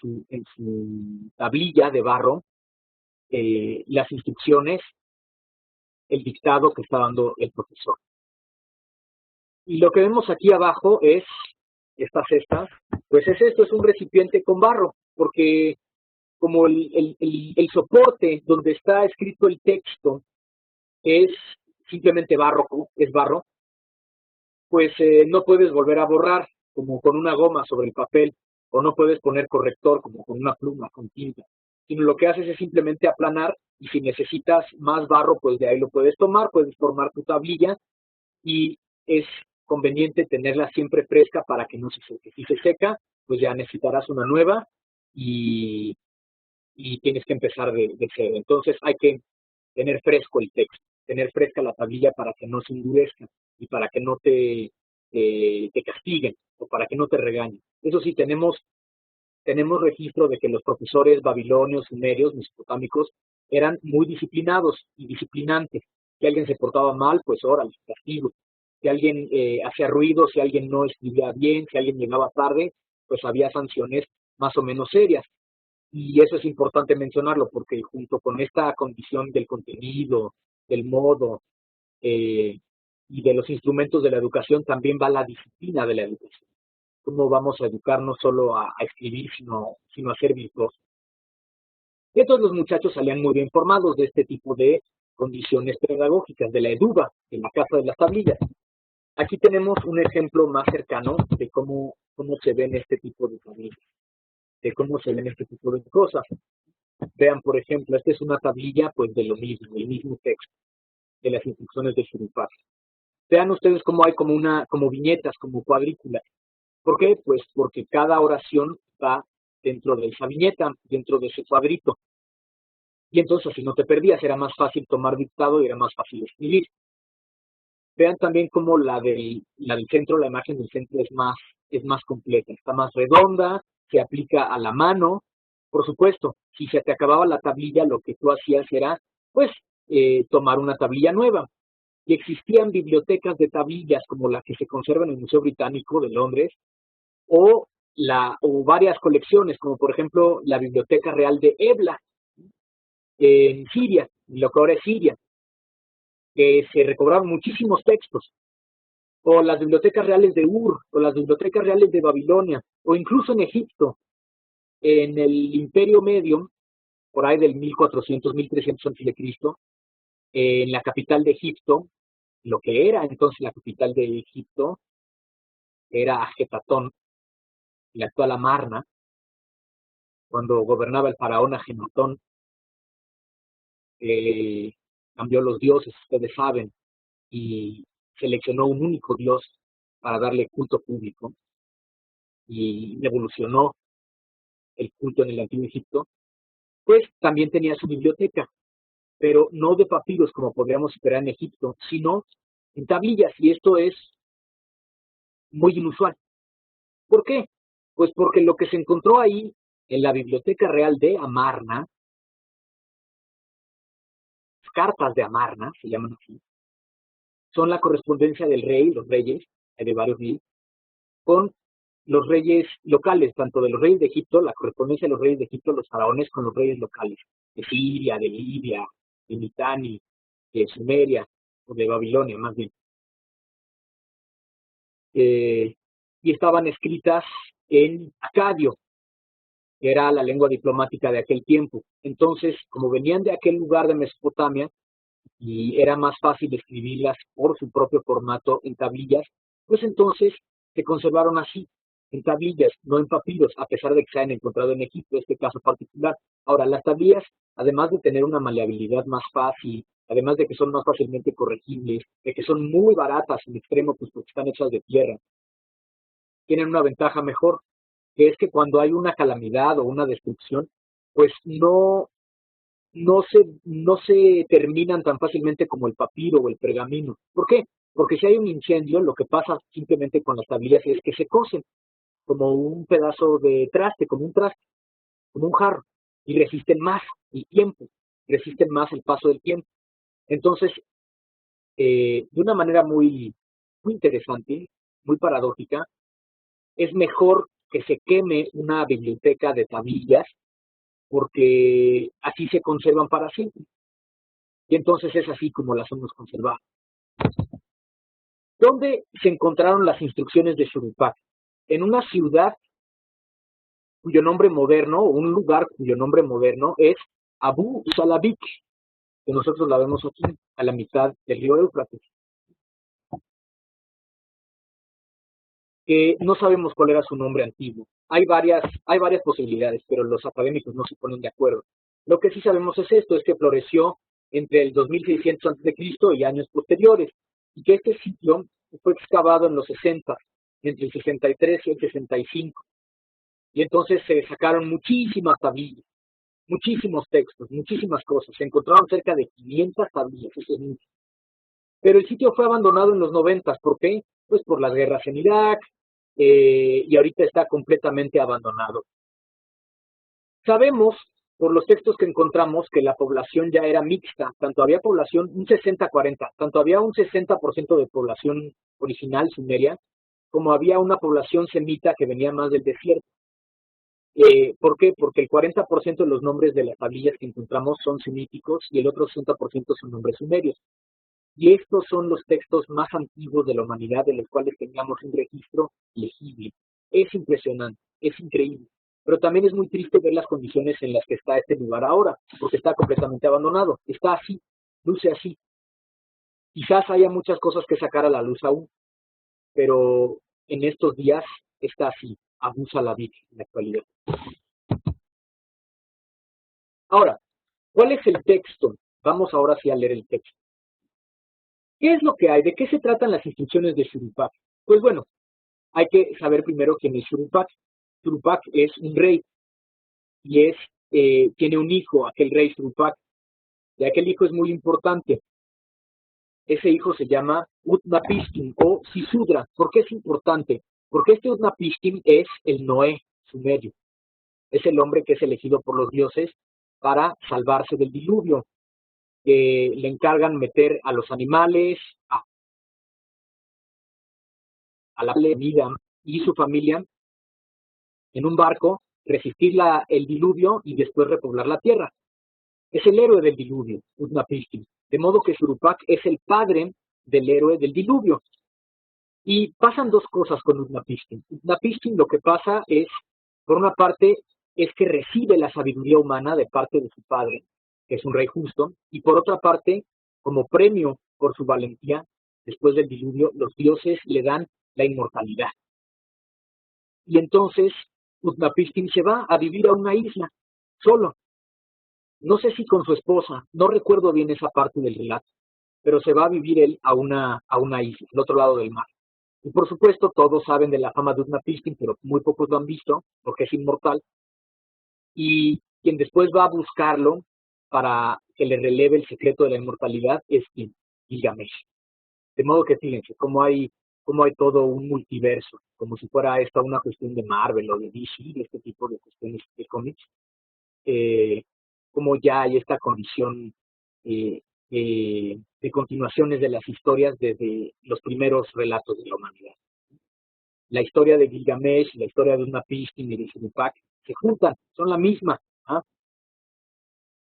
su tablilla de barro las instrucciones, el dictado que está dando el profesor. Y lo que vemos aquí abajo es, esta cesta, pues es esto, es un recipiente con barro, porque como el soporte donde está escrito el texto es simplemente barro, es barro, pues no puedes volver a borrar como con una goma sobre el papel, o no puedes poner corrector como con una pluma, con tinta, sino lo que haces es simplemente aplanar, y si necesitas más barro, pues de ahí lo puedes tomar, puedes formar tu tablilla, y es conveniente tenerla siempre fresca para que no se seque. Si se seca, pues ya necesitarás una nueva y tienes que empezar de cero. Entonces hay que tener fresco el texto, tener fresca la tablilla para que no se endurezca y para que no te castiguen o para que no te regañen. Eso sí, tenemos registro de que los profesores babilonios, sumerios, mesopotámicos eran muy disciplinados y disciplinantes. Si alguien se portaba mal, pues órale, castigo. Si alguien hacía ruido, si alguien no escribía bien, si alguien llegaba tarde, pues había sanciones más o menos serias. Y eso es importante mencionarlo porque junto con esta condición del contenido, del modo y de los instrumentos de la educación, también va la disciplina de la educación. Cómo vamos a educar no solo a escribir, sino a ser virtuosos. Y entonces los muchachos salían muy bien formados de este tipo de condiciones pedagógicas, de la EDUBA, de la Casa de las Tablillas. Aquí tenemos un ejemplo más cercano de cómo se ven este tipo de tablillas, de cómo se ven este tipo de cosas. Vean, por ejemplo, esta es una tablilla pues de lo mismo, el mismo texto, de las instrucciones de Shuruppak. Vean ustedes cómo hay como viñetas, como cuadrículas. ¿Por qué? Pues porque cada oración va dentro de esa viñeta, dentro de ese cuadrito. Y entonces así no te perdías, era más fácil tomar dictado y era más fácil escribir. Vean también cómo la del centro, la imagen del centro es más completa, está más redonda, se aplica a la mano. Por supuesto, si se te acababa la tablilla, lo que tú hacías era, pues, tomar una tablilla nueva. Y existían bibliotecas de tablillas como la que se conserva en el Museo Británico de Londres, o, o varias colecciones, como por ejemplo la Biblioteca Real de Ebla, en Siria, lo que ahora es Siria, que se recobraron muchísimos textos, o las bibliotecas reales de Ur, o las bibliotecas reales de Babilonia, o incluso en Egipto, en el Imperio Medio, por ahí del 1400, 1300 a.C., en la capital de Egipto, lo que era entonces la capital de Egipto, era Ajetatón, la actual Amarna, cuando gobernaba el faraón Ajenatón, cambió los dioses, ustedes saben, y seleccionó un único dios para darle culto público, y evolucionó el culto en el Antiguo Egipto, pues también tenía su biblioteca, pero no de papiros como podríamos esperar en Egipto, sino en tablillas, y esto es muy inusual. ¿Por qué? Pues porque lo que se encontró ahí en la Biblioteca Real de Amarna, cartas de Amarna, se llaman así, son la correspondencia del rey, los reyes, hay de varios mil, con los reyes locales, tanto de los reyes de Egipto, la correspondencia de los reyes de Egipto, los faraones, con los reyes locales, de Siria, de Libia, de Mitanni, de Sumeria, o de Babilonia más bien. Y estaban escritas en acadio, que era la lengua diplomática de aquel tiempo. Entonces, como venían de aquel lugar de Mesopotamia, y era más fácil escribirlas por su propio formato en tablillas, pues entonces se conservaron así, en tablillas, no en papiros, a pesar de que se hayan encontrado en Egipto, este caso particular. Ahora, las tablillas, además de tener una maleabilidad más fácil, además de que son más fácilmente corregibles, de que son muy baratas en extremo, pues porque están hechas de tierra, tienen una ventaja mejor, que es que cuando hay una calamidad o una destrucción, pues no se terminan tan fácilmente como el papiro o el pergamino. ¿Por qué? Porque si hay un incendio, lo que pasa simplemente con las tablillas es que se cosen como un pedazo de traste, como un jarro, y resisten más el tiempo, resisten más el paso del tiempo. Entonces, de una manera muy interesante, muy paradójica, es mejor que se queme una biblioteca de tablillas porque así se conservan para siempre. Y entonces es así como las hemos conservado. ¿Dónde se encontraron las instrucciones de Shuruppak? En una ciudad cuyo nombre moderno, o un lugar cuyo nombre moderno es Abu Salabik, que nosotros la vemos aquí, a la mitad del río Éufrates. Que no sabemos cuál era su nombre antiguo. Hay varias posibilidades, pero los académicos no se ponen de acuerdo. Lo que sí sabemos es esto, es que floreció entre el 2600 a.C. y años posteriores, y que este sitio fue excavado en los 60, entre el 63 y el 65, y entonces se sacaron muchísimas tablillas, muchísimos textos, muchísimas cosas, se encontraron cerca de 500 tablillas, eso es mucho. Pero el sitio fue abandonado en los 90, ¿por qué? Pues por las guerras en Irak, y ahorita está completamente abandonado. Sabemos por los textos que encontramos que la población ya era mixta, tanto había población, un 60-40, tanto había un 60% de población original sumeria, como había una población semita que venía más del desierto. ¿Por qué? Porque el 40% de los nombres de las tablillas que encontramos son semíticos y el otro 60% son nombres sumerios. Y estos son los textos más antiguos de la humanidad de los cuales teníamos un registro legible. Es impresionante, es increíble. Pero también es muy triste ver las condiciones en las que está este lugar ahora, porque está completamente abandonado. Está así, luce así. Quizás haya muchas cosas que sacar a la luz aún, pero en estos días está así, abusa la vida en la actualidad. Ahora, ¿cuál es el texto? Vamos ahora sí a leer el texto. ¿Qué es lo que hay? ¿De qué se tratan las instrucciones de Shurupak? Pues bueno, hay que saber primero quién es Shurupak. Shurupak es un rey y tiene un hijo, aquel rey Shurupak, y aquel hijo es muy importante. Ese hijo se llama Utnapishtim o Sisudra. ¿Por qué es importante? Porque este Utnapishtim es el Noé sumerio. Es el hombre que es elegido por los dioses para salvarse del diluvio. Le encargan meter a los animales, a la vida y su familia en un barco, resistir el diluvio y después repoblar la tierra. Es el héroe del diluvio, Utnapishtim. De modo que Shurupak es el padre del héroe del diluvio. Y pasan dos cosas con Utnapishtim. Utnapishtim lo que pasa es, por una parte, es que recibe la sabiduría humana de parte de su padre, que es un rey justo, y por otra parte, como premio por su valentía, después del diluvio, los dioses le dan la inmortalidad. Y entonces Utnapishtim se va a vivir a una isla, solo. No sé si con su esposa, no recuerdo bien esa parte del relato, pero se va a vivir él a una isla, al otro lado del mar. Y por supuesto, todos saben de la fama de Utnapishtim, pero muy pocos lo han visto, porque es inmortal. Y quien después va a buscarlo para que le releve el secreto de la inmortalidad es quien, Gilgamesh. De modo que fíjense, cómo hay todo un multiverso, como si fuera esta una cuestión de Marvel o de DC, de este tipo de cuestiones de cómics, eh, como ya hay esta condición eh, de continuaciones de las historias desde los primeros relatos de la humanidad. La historia de Gilgamesh y la historia de Utnapishtim y de Shuruppak se juntan, son la misma. ¿Ah?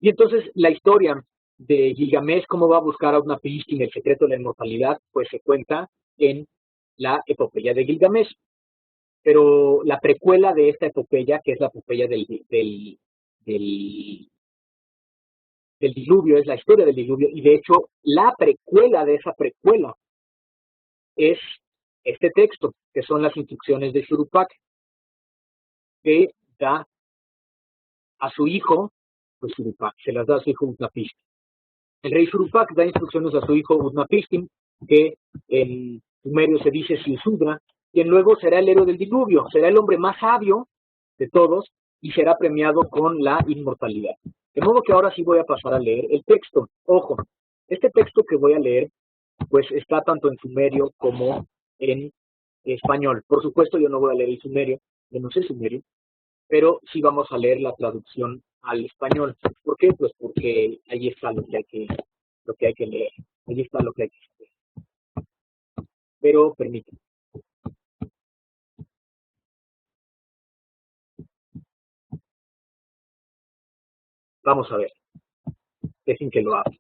Y entonces la historia de Gilgamesh, cómo va a buscar a Utnapishtim el secreto de la inmortalidad, pues se cuenta en la epopeya de Gilgamesh. Pero la precuela de esta epopeya, que es la epopeya del, del diluvio, es la historia del diluvio, y de hecho la precuela de esa precuela es este texto, que son las instrucciones de Shuruppak, que da a su hijo, pues Shuruppak, se las da a su hijo Utnapishtim. El rey Shuruppak da instrucciones a su hijo Utnapishtim, que en sumerio se dice Silsudra, quien luego será el héroe del diluvio, será el hombre más sabio de todos y será premiado con la inmortalidad. De modo que ahora sí voy a pasar a leer el texto. Ojo, este texto que voy a leer, pues está tanto en sumerio como en español. Por supuesto, yo no voy a leer el sumerio, yo no sé sumerio, pero sí vamos a leer la traducción al español. ¿Por qué? Pues porque ahí está lo que hay que leer, ahí está lo que hay que saber. Pero permítanme, vamos a ver, dejen que lo haga.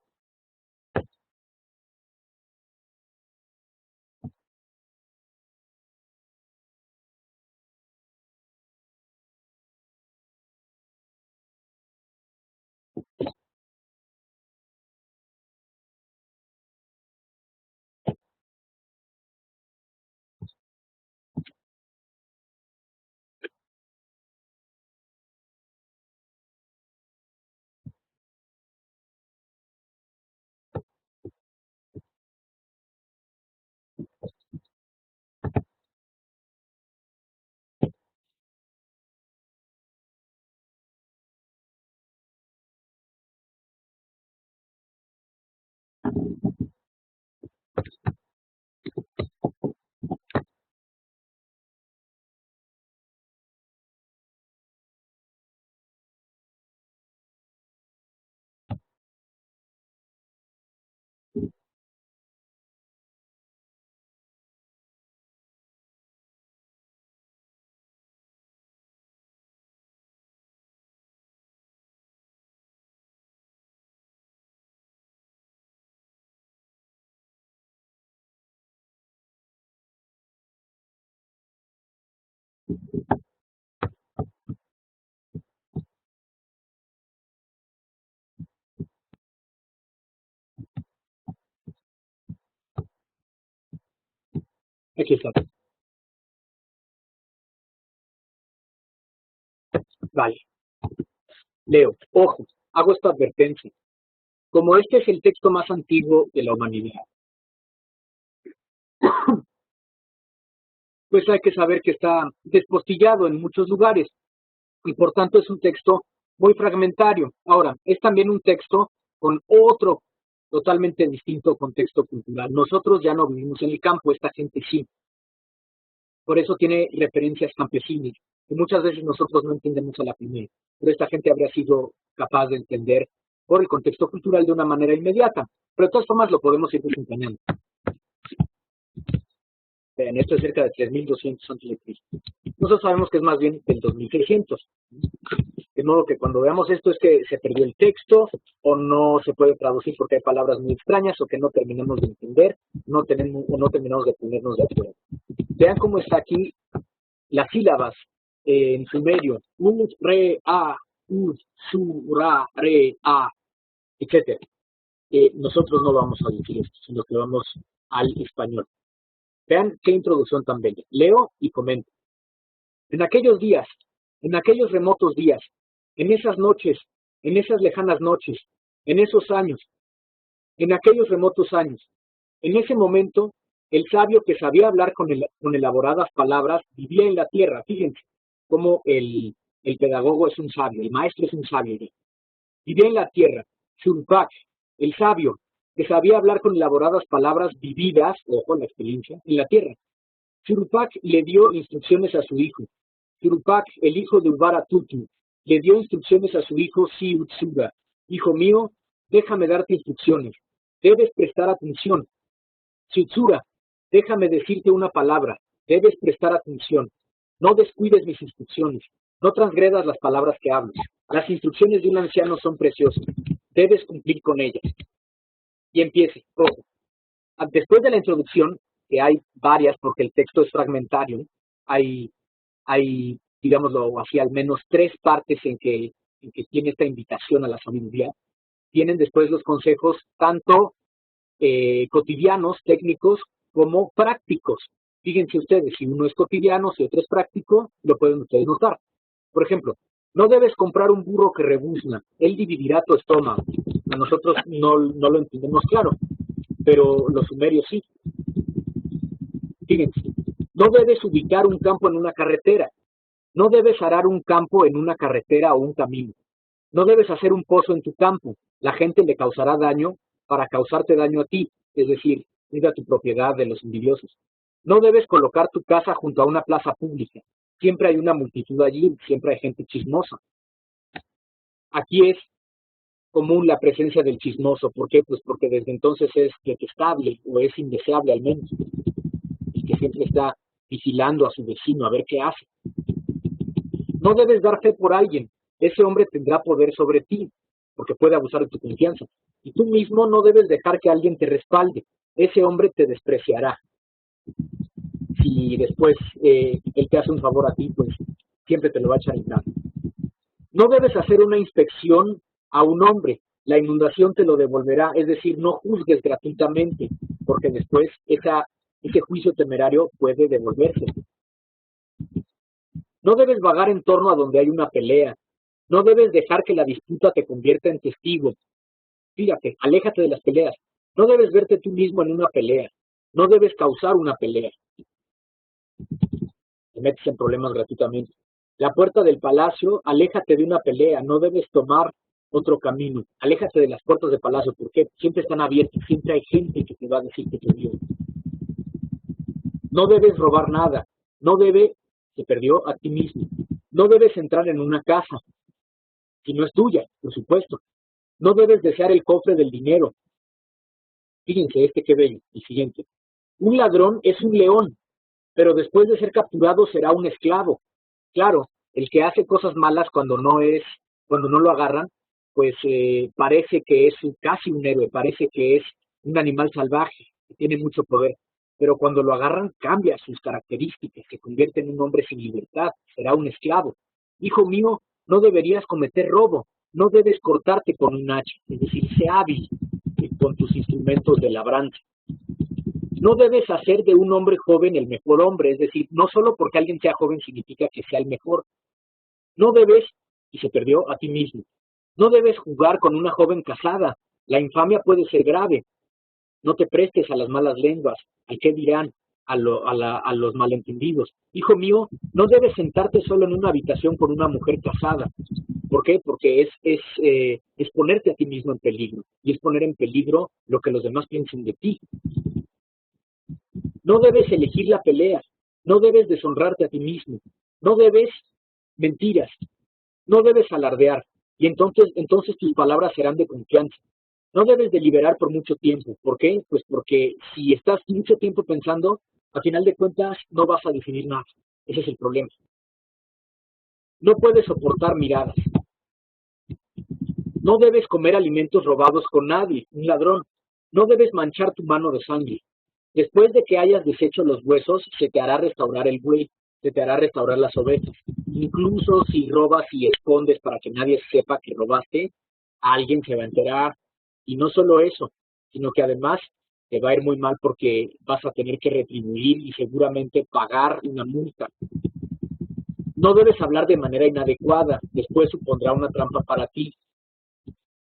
Aquí está. Vale, leo. Ojo, hago esta advertencia. Como este es el texto más antiguo de la humanidad, pues hay que saber que está despostillado en muchos lugares y por tanto es un texto muy fragmentario. Ahora, es también un texto con otro totalmente distinto contexto cultural. Nosotros ya no vivimos en el campo, esta gente sí. Por eso tiene referencias campesinas, que muchas veces nosotros no entendemos a la primera, pero esta gente habría sido capaz de entender por el contexto cultural de una manera inmediata. Pero de todas formas lo podemos ir desempeñando. Vean, esto es cerca de 3200 antes de Cristo. Nosotros sabemos que es más bien del 2600. De modo que cuando veamos esto es que se perdió el texto o no se puede traducir porque hay palabras muy extrañas o que no terminamos de entender, no tenemos, o no terminamos de ponernos de acuerdo. Vean cómo está aquí las sílabas en sumerio, ud, re, a, ud, su, ra, re, a, etc. Nosotros no vamos a decir esto, sino que vamos al español. Vean qué introducción tan bella. Leo y comento. En aquellos días, en aquellos remotos días, en esas noches, en esas lejanas noches, en esos años, en aquellos remotos años, en ese momento, el sabio que sabía hablar con elaboradas palabras vivía en la tierra. Fíjense cómo el pedagogo es un sabio, el maestro es un sabio. Vivía en la tierra. Shurpak, el sabio que sabía hablar con elaboradas palabras vividas, ojo la experiencia, en la tierra. Shurpak le dio instrucciones a su hijo. Shurpak, el hijo de Ubaratutu, le dio instrucciones a su hijo Siutsura. Hijo mío, déjame darte instrucciones. Debes prestar atención. Siutsura, déjame decirte una palabra. Debes prestar atención. No descuides mis instrucciones. No transgredas las palabras que hablo. Las instrucciones de un anciano son preciosas. Debes cumplir con ellas. Y empiece. Ojo. Después de la introducción, que hay varias porque el texto es fragmentario, hay digámoslo así, al menos tres partes en que tiene esta invitación a la sabiduría. Tienen después los consejos tanto cotidianos, técnicos, como prácticos. Fíjense ustedes, si uno es cotidiano, si otro es práctico, lo pueden ustedes notar. Por ejemplo, no debes comprar un burro que rebuzna, él dividirá tu estómago. A nosotros no lo entendemos claro, pero los sumerios sí. Fíjense, no debes ubicar un campo en una carretera, no debes arar un campo en una carretera o un camino, no debes hacer un pozo en tu campo, la gente le causará daño para causarte daño a ti, es decir, cuida tu propiedad de los envidiosos. No debes colocar tu casa junto a una plaza pública, siempre hay una multitud allí, siempre hay gente chismosa. Aquí es común la presencia del chismoso, ¿por qué? Pues porque desde entonces es detestable o es indeseable al menos, el que siempre está vigilando a su vecino a ver qué hace. No debes dar fe por alguien, ese hombre tendrá poder sobre ti, porque puede abusar de tu confianza. Y tú mismo no debes dejar que alguien te respalde, ese hombre te despreciará. Si después él te hace un favor a ti, pues siempre te lo va a echar en cara. No debes hacer una inspección a un hombre, la inundación te lo devolverá, es decir, no juzgues gratuitamente, porque después ese juicio temerario puede devolverse. No debes vagar en torno a donde hay una pelea, no debes dejar que la disputa te convierta en testigo. Fíjate, aléjate de las peleas. No debes verte tú mismo en una pelea. No debes causar una pelea. Te metes en problemas gratuitamente. La puerta del palacio, aléjate de una pelea. No debes tomar otro camino. Aléjate de las puertas del palacio porque siempre están abiertas. Siempre hay gente que te va a decir que te dio. No debes robar nada. No debe, se perdió a ti mismo. No debes entrar en una casa. Si no es tuya, por supuesto. No debes desear el cofre del dinero. Fíjense, qué bello. El siguiente. Un ladrón es un león, pero después de ser capturado será un esclavo. Claro, el que hace cosas malas cuando no lo agarran, pues parece que es casi un héroe, parece que es un animal salvaje, que tiene mucho poder. Pero cuando lo agarran, cambia sus características, se convierte en un hombre sin libertad, será un esclavo. Hijo mío, no deberías cometer robo, no debes cortarte con un hacha, es decir, sé hábil con tus instrumentos de labranza. No debes hacer de un hombre joven el mejor hombre, es decir, no solo porque alguien sea joven significa que sea el mejor. No debes, y se perdió a ti mismo, no debes jugar con una joven casada, la infamia puede ser grave. No te prestes a las malas lenguas, al qué dirán, a los malentendidos. Hijo mío, no debes sentarte solo en una habitación con una mujer casada. ¿Por qué? Porque es ponerte a ti mismo en peligro, y es poner en peligro lo que los demás piensen de ti. No debes elegir la pelea, no debes deshonrarte a ti mismo, no debes mentiras, no debes alardear, y entonces tus palabras serán de confianza. No debes deliberar por mucho tiempo. ¿Por qué? Pues porque si estás mucho tiempo pensando, al final de cuentas no vas a definir nada. Ese es el problema. No puedes soportar miradas. No debes comer alimentos robados con nadie, un ladrón. No debes manchar tu mano de sangre. Después de que hayas deshecho los huesos, se te hará restaurar el buey, se te hará restaurar las ovejas. Incluso si robas y escondes para que nadie sepa que robaste, alguien se va a enterar. Y no solo eso, sino que además te va a ir muy mal porque vas a tener que retribuir y seguramente pagar una multa. No debes hablar de manera inadecuada, después supondrá una trampa para ti.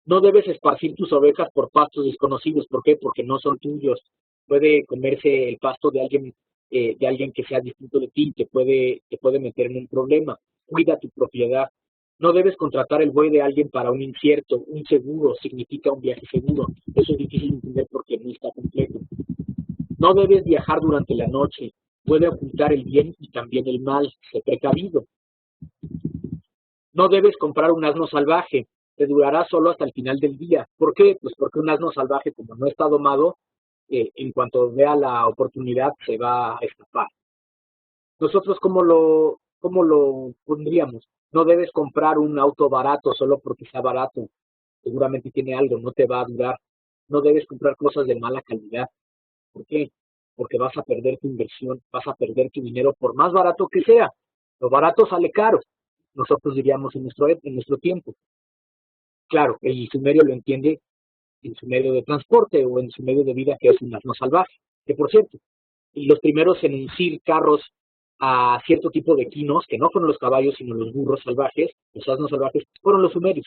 No debes esparcir tus ovejas por pastos desconocidos. ¿Por qué? Porque no son tuyos. Puede comerse el pasto de alguien que sea distinto de ti, te puede meter en un problema. Cuida tu propiedad. No debes contratar el buey de alguien para un incierto. Un seguro significa un viaje seguro. Eso es difícil de entender porque no está completo. No debes viajar durante la noche. Puede ocultar el bien y también el mal. Sé precavido. No debes comprar un asno salvaje, te durará solo hasta el final del día. ¿Por qué? Pues porque un asno salvaje, como no está domado, en cuanto vea la oportunidad, se va a escapar. Nosotros, cómo lo pondríamos? No debes comprar un auto barato solo porque sea barato. Seguramente tiene algo, no te va a durar. No debes comprar cosas de mala calidad. ¿Por qué? Porque vas a perder tu inversión, vas a perder tu dinero por más barato que sea. Lo barato sale caro. Nosotros diríamos en nuestro tiempo. Claro, el sumerio lo entiende en su medio de transporte o en su medio de vida, que es un asno salvaje. Que por cierto, los primeros en uncir carros a cierto tipo de quinos, que no fueron los caballos, sino los burros salvajes, los asnos salvajes, fueron los sumerios.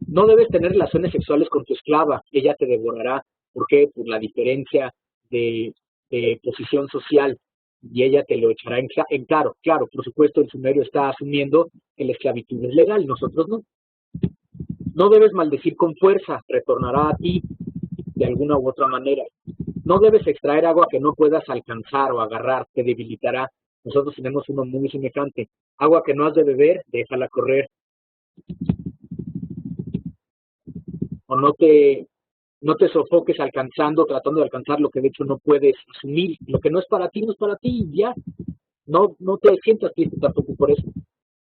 No debes tener relaciones sexuales con tu esclava, ella te devorará. ¿Por qué? Por la diferencia de posición social, y ella te lo echará en claro. Claro, por supuesto, el sumerio está asumiendo que la esclavitud es legal, nosotros no. No debes maldecir con fuerza, retornará a ti de alguna u otra manera. No debes extraer agua que no puedas alcanzar o agarrar, te debilitará. Nosotros tenemos uno muy semejante. Agua que no has de beber, déjala correr. O no te sofoques tratando de alcanzar lo que de hecho no puedes asumir. Lo que no es para ti, no es para ti, ya. No te sientas triste tampoco por eso.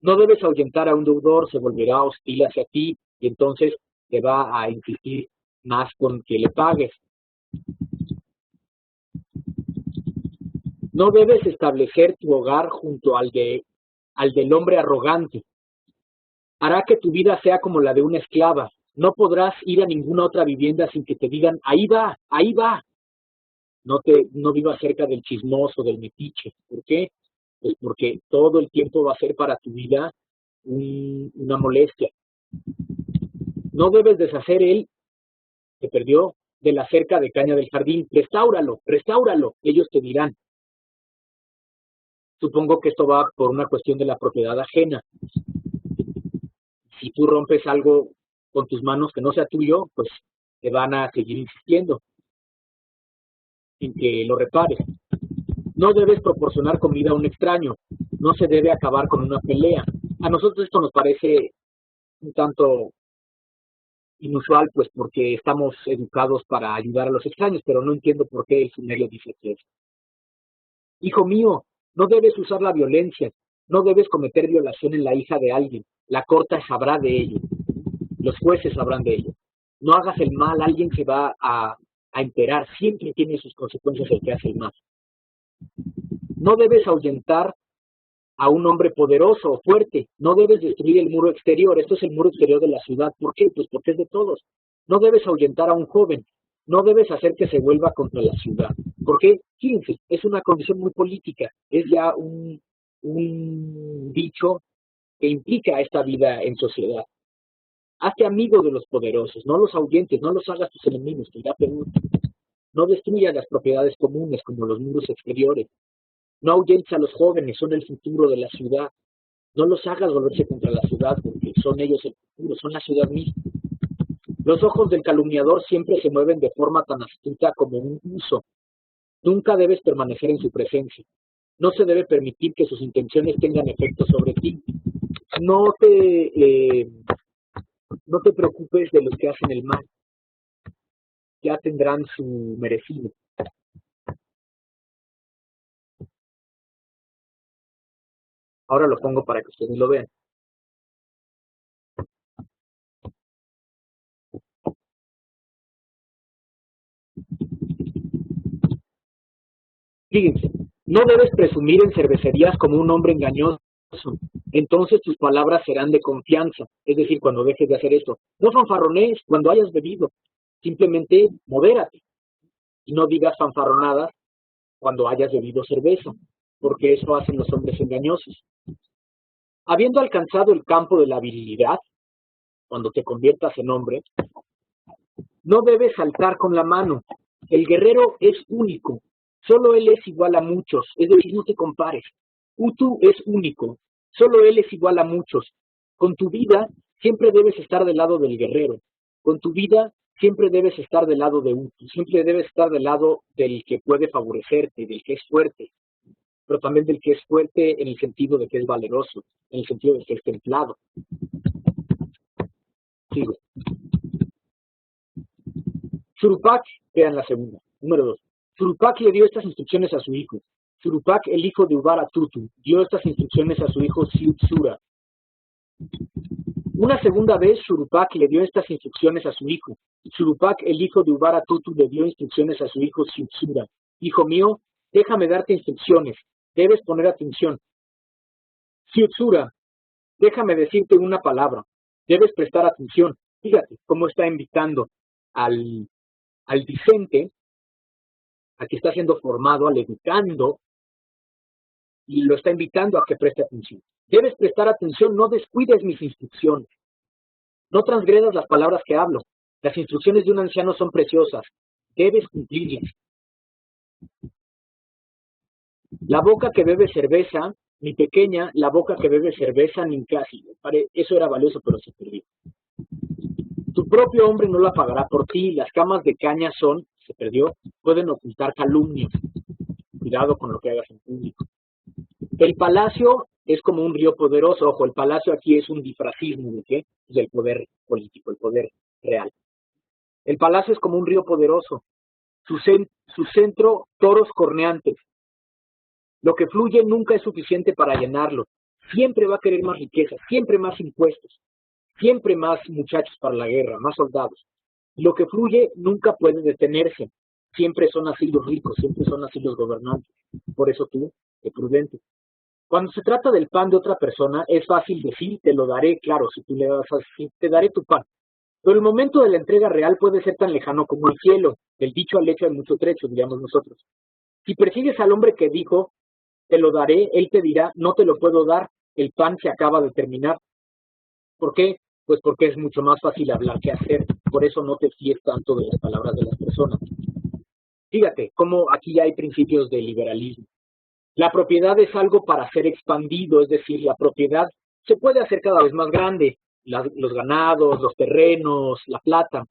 No debes ahuyentar a un deudor, se volverá hostil hacia ti y entonces te va a insistir más con que le pagues. No debes establecer tu hogar junto al del hombre arrogante. Hará que tu vida sea como la de una esclava. No podrás ir a ninguna otra vivienda sin que te digan, ahí va, ahí va. No vivas cerca del chismoso, del metiche. ¿Por qué? Pues porque todo el tiempo va a ser para tu vida una molestia. No debes deshacer él, que perdió, de la cerca de caña del jardín. Restáuralo, restáuralo. Ellos te dirán. Supongo que esto va por una cuestión de la propiedad ajena. Si tú rompes algo con tus manos que no sea tuyo, pues te van a seguir insistiendo en que lo repares. No debes proporcionar comida a un extraño. No se debe acabar con una pelea. A nosotros esto nos parece un tanto inusual, pues porque estamos educados para ayudar a los extraños, pero no entiendo por qué el sumerio dice que es. Hijo mío, no debes usar la violencia, no debes cometer violación en la hija de alguien, la corte sabrá de ello, los jueces sabrán de ello. No hagas el mal, alguien se va a enterar, siempre tiene sus consecuencias el que hace el mal. No debes ahuyentar a un hombre poderoso o fuerte, no debes destruir el muro exterior, esto es el muro exterior de la ciudad, ¿por qué? Pues porque es de todos. No debes ahuyentar a un joven, no debes hacer que se vuelva contra la ciudad, porque, fíjense, es una condición muy política, es ya un dicho que implica esta vida en sociedad. Hazte amigo de los poderosos, no los ahuyentes, no los hagas tus enemigos, que irá peor. No destruyas las propiedades comunes como los muros exteriores. No ahuyentes a los jóvenes, son el futuro de la ciudad. No los hagas volverse contra la ciudad, porque son ellos el futuro, son la ciudad misma. Los ojos del calumniador siempre se mueven de forma tan astuta como un uso. Nunca debes permanecer en su presencia. No se debe permitir que sus intenciones tengan efecto sobre ti. No te preocupes de los que hacen el mal. Ya tendrán su merecido. Ahora lo pongo para que ustedes lo vean. Fíjense, no debes presumir en cervecerías como un hombre engañoso. Entonces tus palabras serán de confianza. Es decir, cuando dejes de hacer esto. No fanfarronees cuando hayas bebido. Simplemente modérate. Y no digas fanfarronadas cuando hayas bebido cerveza, porque eso hacen los hombres engañosos. Habiendo alcanzado el campo de la virilidad, cuando te conviertas en hombre, no debes saltar con la mano. El guerrero es único. Solo él es igual a muchos. Es decir, no te compares. Utu es único. Solo él es igual a muchos. Con tu vida siempre debes estar del lado del guerrero. Con tu vida siempre debes estar del lado de Utu. Siempre debes estar del lado del que puede favorecerte, del que es fuerte. Pero también del que es fuerte en el sentido de que es valeroso, en el sentido de que es templado. Sigo. Surupak, vean la segunda. Número 2. Surupak le dio estas instrucciones a su hijo. Surupak, el hijo de Ubara Tutu, dio estas instrucciones a su hijo Siutsura. Una segunda vez, Surupak le dio estas instrucciones a su hijo. Surupak, el hijo de Ubara Tutu, le dio instrucciones a su hijo Siutsura. Hijo mío, déjame darte instrucciones. Debes poner atención. Siutsura, déjame decirte una palabra. Debes prestar atención. Fíjate cómo está invitando al discente, al que está siendo formado, al educando, y lo está invitando a que preste atención. Debes prestar atención, no descuides mis instrucciones. No transgredas las palabras que hablo. Las instrucciones de un anciano son preciosas. Debes cumplirlas. La boca que bebe cerveza, mi pequeña, la boca que bebe cerveza, ni casi. Eso era valioso, pero se perdió. Tu propio hombre no la pagará por ti. Las camas de caña se perdió, pueden ocultar calumnias. Cuidado con lo que hagas en público. El palacio es como un río poderoso. Ojo, el palacio aquí es un difracismo de qué? Del poder político, el poder real. El palacio es como un río poderoso. Su centro, toros corneantes. Lo que fluye nunca es suficiente para llenarlo. Siempre va a querer más riqueza, siempre más impuestos, siempre más muchachos para la guerra, más soldados. Lo que fluye nunca puede detenerse. Siempre son así los ricos, siempre son así los gobernantes. Por eso tú, sé prudente. Cuando se trata del pan de otra persona, es fácil decir, te lo daré, claro, si tú le das así, te daré tu pan. Pero el momento de la entrega real puede ser tan lejano como el cielo. Del dicho al hecho hay mucho trecho, diríamos nosotros. Si persigues al hombre que dijo, te lo daré, él te dirá, no te lo puedo dar, el pan se acaba de terminar. ¿Por qué? Pues porque es mucho más fácil hablar que hacer. Por eso no te fíes tanto de las palabras de las personas. Fíjate, cómo aquí ya hay principios de liberalismo. La propiedad es algo para ser expandido, es decir, la propiedad se puede hacer cada vez más grande, los ganados, los terrenos, la plata,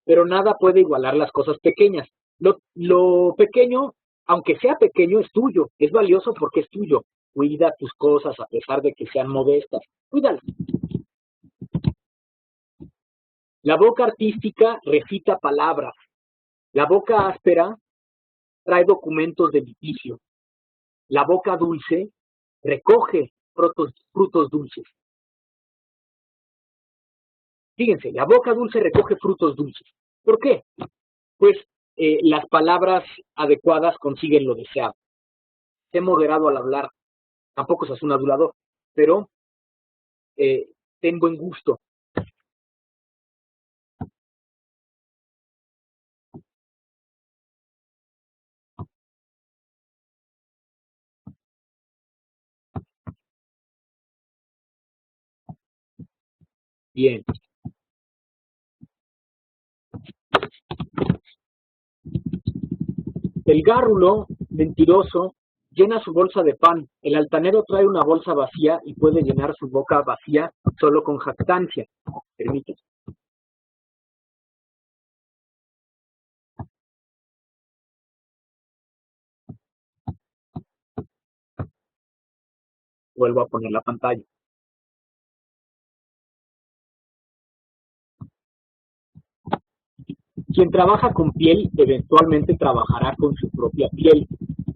pero nada puede igualar las cosas pequeñas. Lo pequeño, aunque sea pequeño, es tuyo, es valioso porque es tuyo. Cuida tus cosas a pesar de que sean modestas, cuídalas. La boca artística recita palabras. La boca áspera trae documentos de litigio. La boca dulce recoge frutos dulces. Fíjense, la boca dulce recoge frutos dulces. ¿Por qué? Pues las palabras adecuadas consiguen lo deseado. Sé moderado al hablar, tampoco seas un adulador, pero ten buen gusto. Bien. El gárrulo, mentiroso, llena su bolsa de pan. El altanero trae una bolsa vacía y puede llenar su boca vacía solo con jactancia. Permítame. Vuelvo a poner la pantalla. Quien trabaja con piel eventualmente trabajará con su propia piel.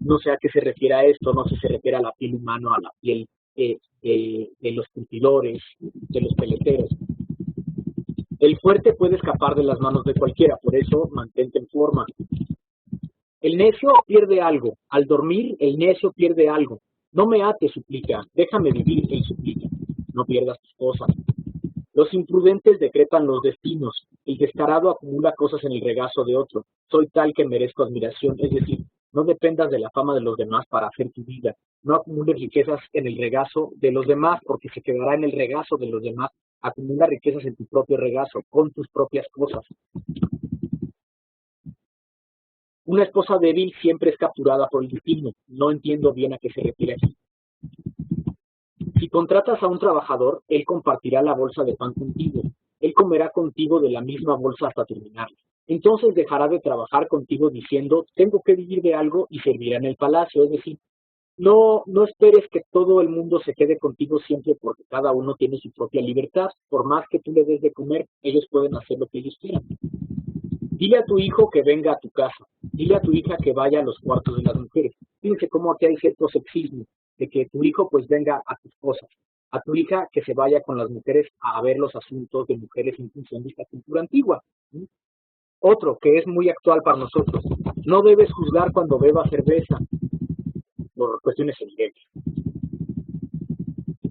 No sé a qué se refiere a esto, no sé si se refiere a la piel humana o a la piel de los curtidores, de los peleteros. El fuerte puede escapar de las manos de cualquiera, por eso mantente en forma. El necio pierde algo. Al dormir, el necio pierde algo. No me ates, suplica. Déjame vivir, él suplica. No pierdas tus cosas. Los imprudentes decretan los destinos. El descarado acumula cosas en el regazo de otro. Soy tal que merezco admiración. Es decir, no dependas de la fama de los demás para hacer tu vida. No acumules riquezas en el regazo de los demás porque se quedará en el regazo de los demás. Acumula riquezas en tu propio regazo, con tus propias cosas. Una esposa débil siempre es capturada por el destino. No entiendo bien a qué se refiere aquí. Si contratas a un trabajador, él compartirá la bolsa de pan contigo. Él comerá contigo de la misma bolsa hasta terminarla. Entonces dejará de trabajar contigo diciendo, tengo que vivir de algo y servirá en el palacio. Es decir, no esperes que todo el mundo se quede contigo siempre porque cada uno tiene su propia libertad. Por más que tú le des de comer, ellos pueden hacer lo que ellos quieran. Dile a tu hijo que venga a tu casa. Dile a tu hija que vaya a los cuartos de las mujeres. Fíjense cómo aquí hay cierto sexismo, de que tu hijo pues venga a tus cosas. A tu hija que se vaya con las mujeres a ver los asuntos de mujeres en función de esta cultura antigua. ¿Sí? Otro que es muy actual para nosotros. No debes juzgar cuando bebas cerveza por cuestiones evidentes.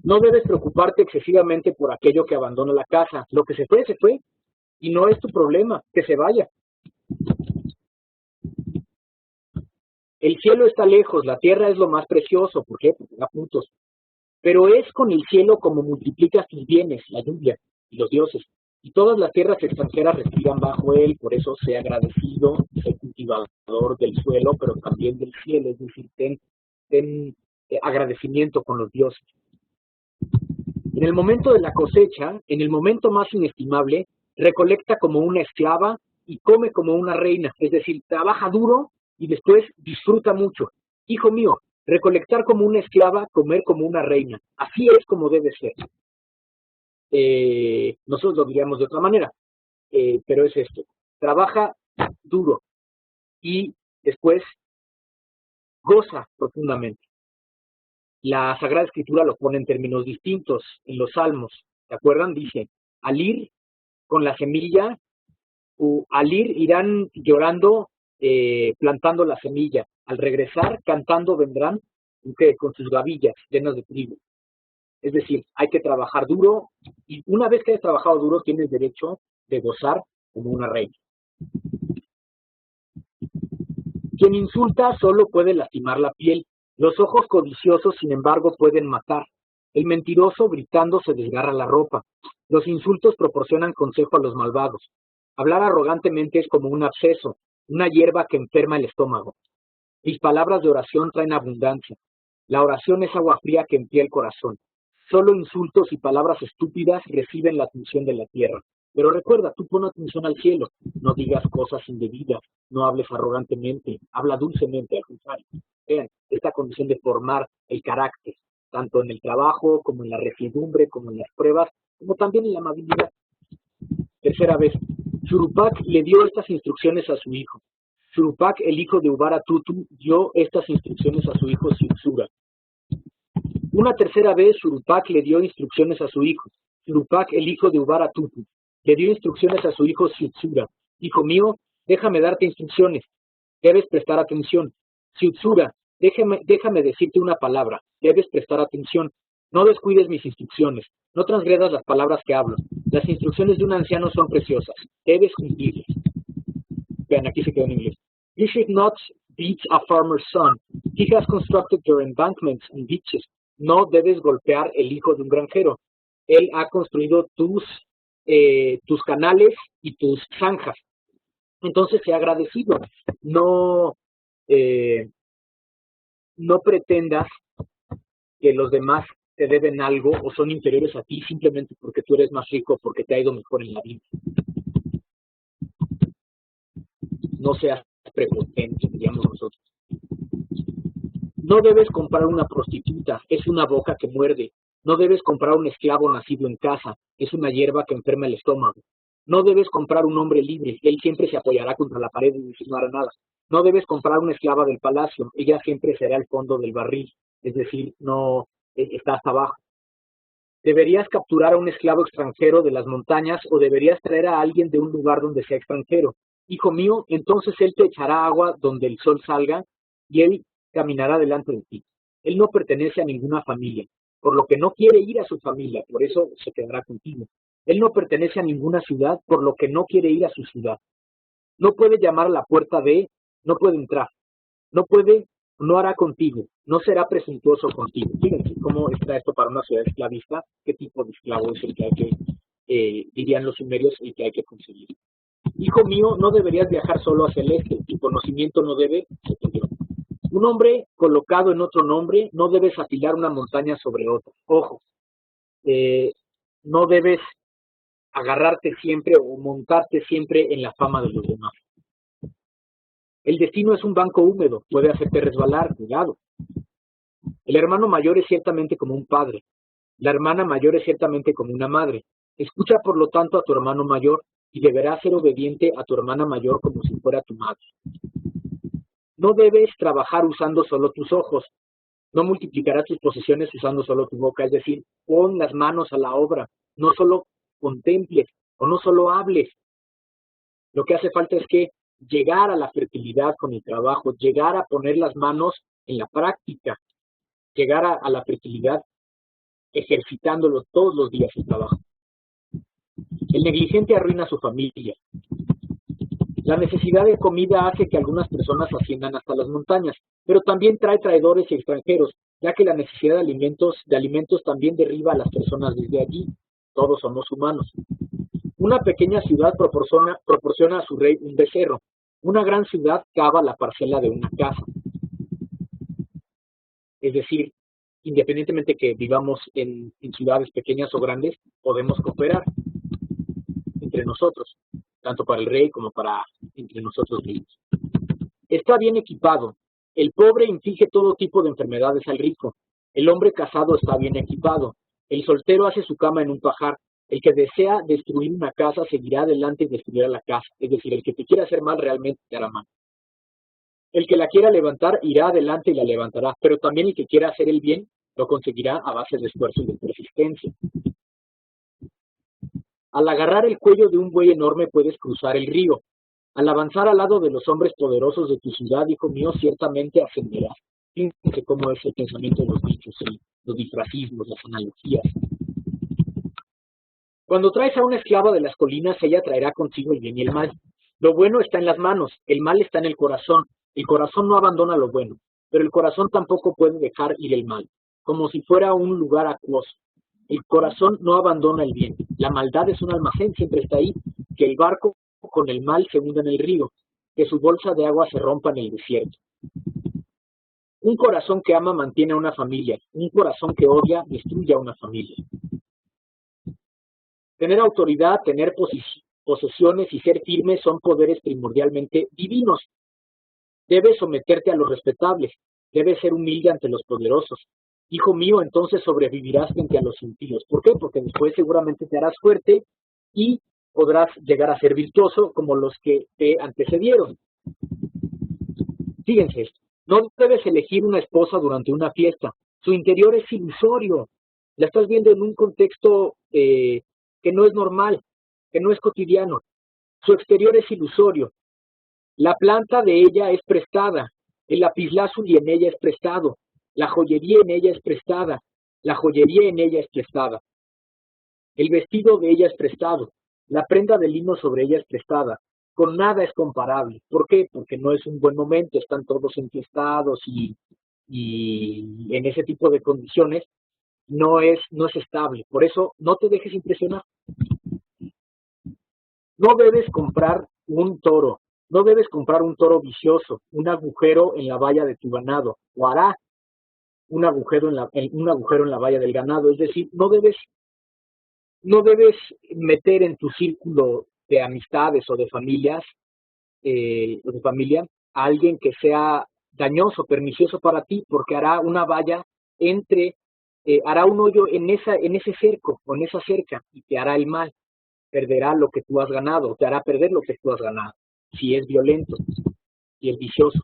No debes preocuparte excesivamente por aquello que abandona la casa. Lo que se fue, y no es tu problema, que se vaya. El cielo está lejos, la tierra es lo más precioso. ¿Por qué? Porque da frutos. Pero es con el cielo como multiplicas tus bienes, la lluvia y los dioses. Y todas las tierras extranjeras respiran bajo él, por eso sea agradecido, sé cultivador del suelo, pero también del cielo, es decir, ten agradecimiento con los dioses. En el momento de la cosecha, en el momento más inestimable, recolecta como una esclava y come como una reina, es decir, trabaja duro y después disfruta mucho. Hijo mío, recolectar como una esclava, comer como una reina. Así es como debe ser. Nosotros lo diríamos de otra manera, pero es esto. Trabaja duro y después goza profundamente. La Sagrada Escritura lo pone en términos distintos en los Salmos. ¿Se acuerdan? Dice, al ir con la semilla, al ir irán llorando, plantando la semilla. Al regresar, cantando vendrán con sus gavillas llenas de trigo. Es decir, hay que trabajar duro y una vez que hayas trabajado duro tienes derecho de gozar como una reina. Quien insulta solo puede lastimar la piel. Los ojos codiciosos, sin embargo, pueden matar. El mentiroso gritando se desgarra la ropa. Los insultos proporcionan consejo a los malvados. Hablar arrogantemente es como un absceso, una hierba que enferma el estómago. Mis palabras de oración traen abundancia. La oración es agua fría que enfría el corazón. Solo insultos y palabras estúpidas reciben la atención de la tierra. Pero recuerda, tú pon atención al cielo. No digas cosas indebidas, no hables arrogantemente, habla dulcemente al contrario. Vean, esta condición de formar el carácter, tanto en el trabajo, como en la resiedumbre, como en las pruebas, como también en la amabilidad. Tercera vez, Shurupak le dio estas instrucciones a su hijo. Shurupak, el hijo de Ubaratutu, dio estas instrucciones a su hijo Siutsura. Una tercera vez, Shurupak le dio instrucciones a su hijo. Shurupak, el hijo de Ubaratutu, le dio instrucciones a su hijo Siutsura. Hijo mío, déjame darte instrucciones. Debes prestar atención. Siutsura, déjame decirte una palabra. Debes prestar atención. No descuides mis instrucciones. No transgredas las palabras que hablo. Las instrucciones de un anciano son preciosas. Debes cumplirlas. Vean, aquí se quedó en inglés. You should not beat a farmer's son. He has constructed your embankments and beaches. No debes golpear el hijo de un granjero. Él ha construido tus canales y tus zanjas. Entonces, sea agradecido. No pretendas que los demás te deben algo o son inferiores a ti simplemente porque tú eres más rico, porque te ha ido mejor en la vida. No seas prepotente, diríamos nosotros. No debes comprar una prostituta, es una boca que muerde. No debes comprar un esclavo nacido en casa, es una hierba que enferma el estómago. No debes comprar un hombre libre, él siempre se apoyará contra la pared y no hará nada. No debes comprar una esclava del palacio, ella siempre será el fondo del barril, es decir, no está hasta abajo. ¿Deberías capturar a un esclavo extranjero de las montañas o deberías traer a alguien de un lugar donde sea extranjero? Hijo mío, entonces él te echará agua donde el sol salga y él caminará delante de ti. Él no pertenece a ninguna familia, por lo que no quiere ir a su familia, por eso se quedará contigo. Él no pertenece a ninguna ciudad, por lo que no quiere ir a su ciudad. No puede llamar a la puerta no puede entrar. No hará contigo, no será presuntuoso contigo. Fíjense cómo está esto para una ciudad esclavista, qué tipo de esclavo es el que hay que, dirían los sumerios, el que hay que conseguir. Hijo mío, no deberías viajar solo hacia el este, tu conocimiento no debe, un hombre colocado en otro nombre, no debes apilar una montaña sobre otra. Ojo, no debes agarrarte siempre o montarte siempre en la fama de los demás. El destino es un banco húmedo, puede hacerte resbalar, cuidado. El hermano mayor es ciertamente como un padre, la hermana mayor es ciertamente como una madre. Escucha por lo tanto a tu hermano mayor y deberás ser obediente a tu hermana mayor como si fuera tu madre. No debes trabajar usando solo tus ojos, no multiplicarás tus posesiones usando solo tu boca, es decir, pon las manos a la obra, no solo contemples o no solo hables. Lo que hace falta es que llegar a la fertilidad con el trabajo, llegar a poner las manos en la práctica, llegar a la fertilidad ejercitándolo todos los días el trabajo. El negligente arruina a su familia. La necesidad de comida hace que algunas personas asciendan hasta las montañas, pero también trae traidores y extranjeros, ya que la necesidad de alimentos también derriba a las personas desde allí. Todos somos humanos. Una pequeña ciudad proporciona a su rey un becerro. Una gran ciudad cava la parcela de una casa. Es decir, independientemente que vivamos en ciudades pequeñas o grandes, podemos cooperar entre nosotros, tanto para el rey como para entre nosotros mismos. Está bien equipado. El pobre inflige todo tipo de enfermedades al rico. El hombre casado está bien equipado. El soltero hace su cama en un pajar. El que desea destruir una casa seguirá adelante y destruirá la casa. Es decir, el que te quiera hacer mal realmente te hará mal. El que la quiera levantar irá adelante y la levantará, pero también el que quiera hacer el bien lo conseguirá a base de esfuerzo y de persistencia. Al agarrar el cuello de un buey enorme puedes cruzar el río. Al avanzar al lado de los hombres poderosos de tu ciudad, hijo mío, ciertamente ascenderás. Fíjense cómo es el pensamiento de los dichos, los disfrazismos, las analogías. Cuando traes a una esclava de las colinas, ella traerá consigo el bien y el mal. Lo bueno está en las manos, el mal está en el corazón. El corazón no abandona lo bueno, pero el corazón tampoco puede dejar ir el mal, como si fuera un lugar acuoso. El corazón no abandona el bien. La maldad es un almacén, siempre está ahí. Que el barco con el mal se hunda en el río, que su bolsa de agua se rompa en el desierto. Un corazón que ama mantiene a una familia, un corazón que odia destruye a una familia. Tener autoridad, tener posesiones y ser firme son poderes primordialmente divinos. Debes someterte a los respetables, debes ser humilde ante los poderosos. Hijo mío, entonces sobrevivirás frente a los impíos. ¿Por qué? Porque después seguramente te harás fuerte y podrás llegar a ser virtuoso como los que te antecedieron. Fíjense esto, no debes elegir una esposa durante una fiesta, su interior es ilusorio, la estás viendo en un contexto que no es normal, que no es cotidiano, su exterior es ilusorio, la planta de ella es prestada, el lapislázuli en ella es prestado, la joyería en ella es prestada, la joyería en ella es prestada, el vestido de ella es prestado, la prenda de lino sobre ella es prestada, con nada es comparable. ¿Por qué? Porque no es un buen momento, están todos enfiestados y en ese tipo de condiciones no es estable. Por eso no te dejes impresionar. No debes comprar un toro, no debes comprar un toro vicioso, un agujero en la valla de tu ganado, o hará un agujero en la valla del ganado. Es decir, no debes meter en tu círculo de amistades o de familia a alguien que sea dañoso, pernicioso para ti, porque hará una valla hará un hoyo en ese cerco o en esa cerca y te hará el mal, perderá lo que tú has ganado, te hará perder lo que tú has ganado, si es violento, si es vicioso.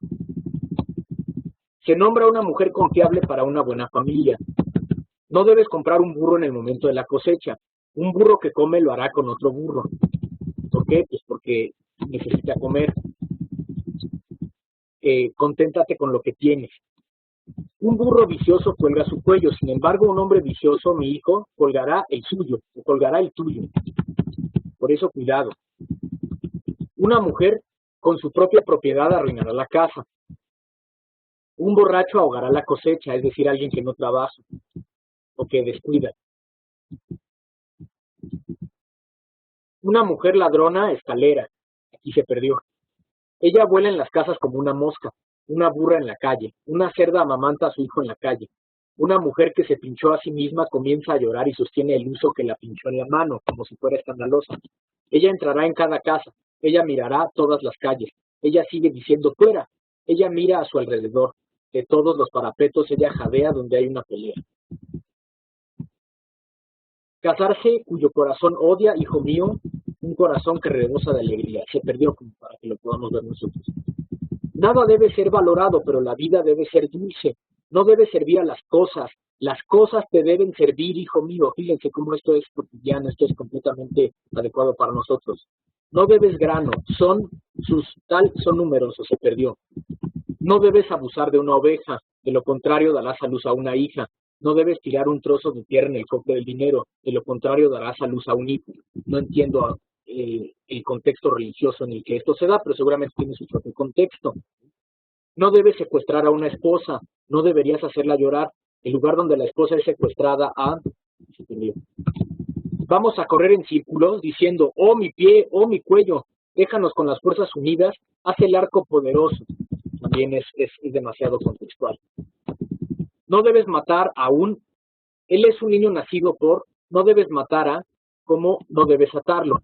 Se nombra una mujer confiable para una buena familia. No debes comprar un burro en el momento de la cosecha. Un burro que come lo hará con otro burro. ¿Por qué? Pues porque necesita comer. Conténtate con lo que tienes. Un burro vicioso cuelga su cuello, sin embargo, un hombre vicioso, mi hijo, colgará el suyo, o colgará el tuyo. Por eso, cuidado. Una mujer con su propia propiedad arruinará la casa. Un borracho ahogará la cosecha, es decir, alguien que no trabaja o que descuida. Una mujer ladrona escalera, aquí se perdió. Ella vuela en las casas como una mosca, una burra en la calle, una cerda amamanta a su hijo en la calle. Una mujer que se pinchó a sí misma comienza a llorar y sostiene el uso que la pinchó en la mano, como si fuera escandalosa. Ella entrará en cada casa, ella mirará todas las calles, ella sigue diciendo fuera, ella mira a su alrededor, de todos los parapetos ella jadea donde hay una pelea. Casarse cuyo corazón odia, hijo mío, un corazón que rebosa de alegría. Se perdió como para que lo podamos ver nosotros. Nada debe ser valorado, pero la vida debe ser dulce. No debe servir a las cosas te deben servir, hijo mío. Fíjense cómo esto es cotidiano, esto es completamente adecuado para nosotros. No debes grano, son numerosos, se perdió. No debes abusar de una oveja, de lo contrario darás a luz a una hija. No debes tirar un trozo de tierra en el cofre del dinero, de lo contrario darás a luz a un hijo. No entiendo el contexto religioso en el que esto se da, pero seguramente tiene su propio contexto. No debes secuestrar a una esposa, no deberías hacerla llorar. El lugar donde la esposa es secuestrada vamos a correr en círculos diciendo, oh mi pie, oh mi cuello, déjanos con las fuerzas unidas, haz el arco poderoso. También es demasiado contextual. No debes matar a él es un niño nacido no debes matar como no debes atarlo.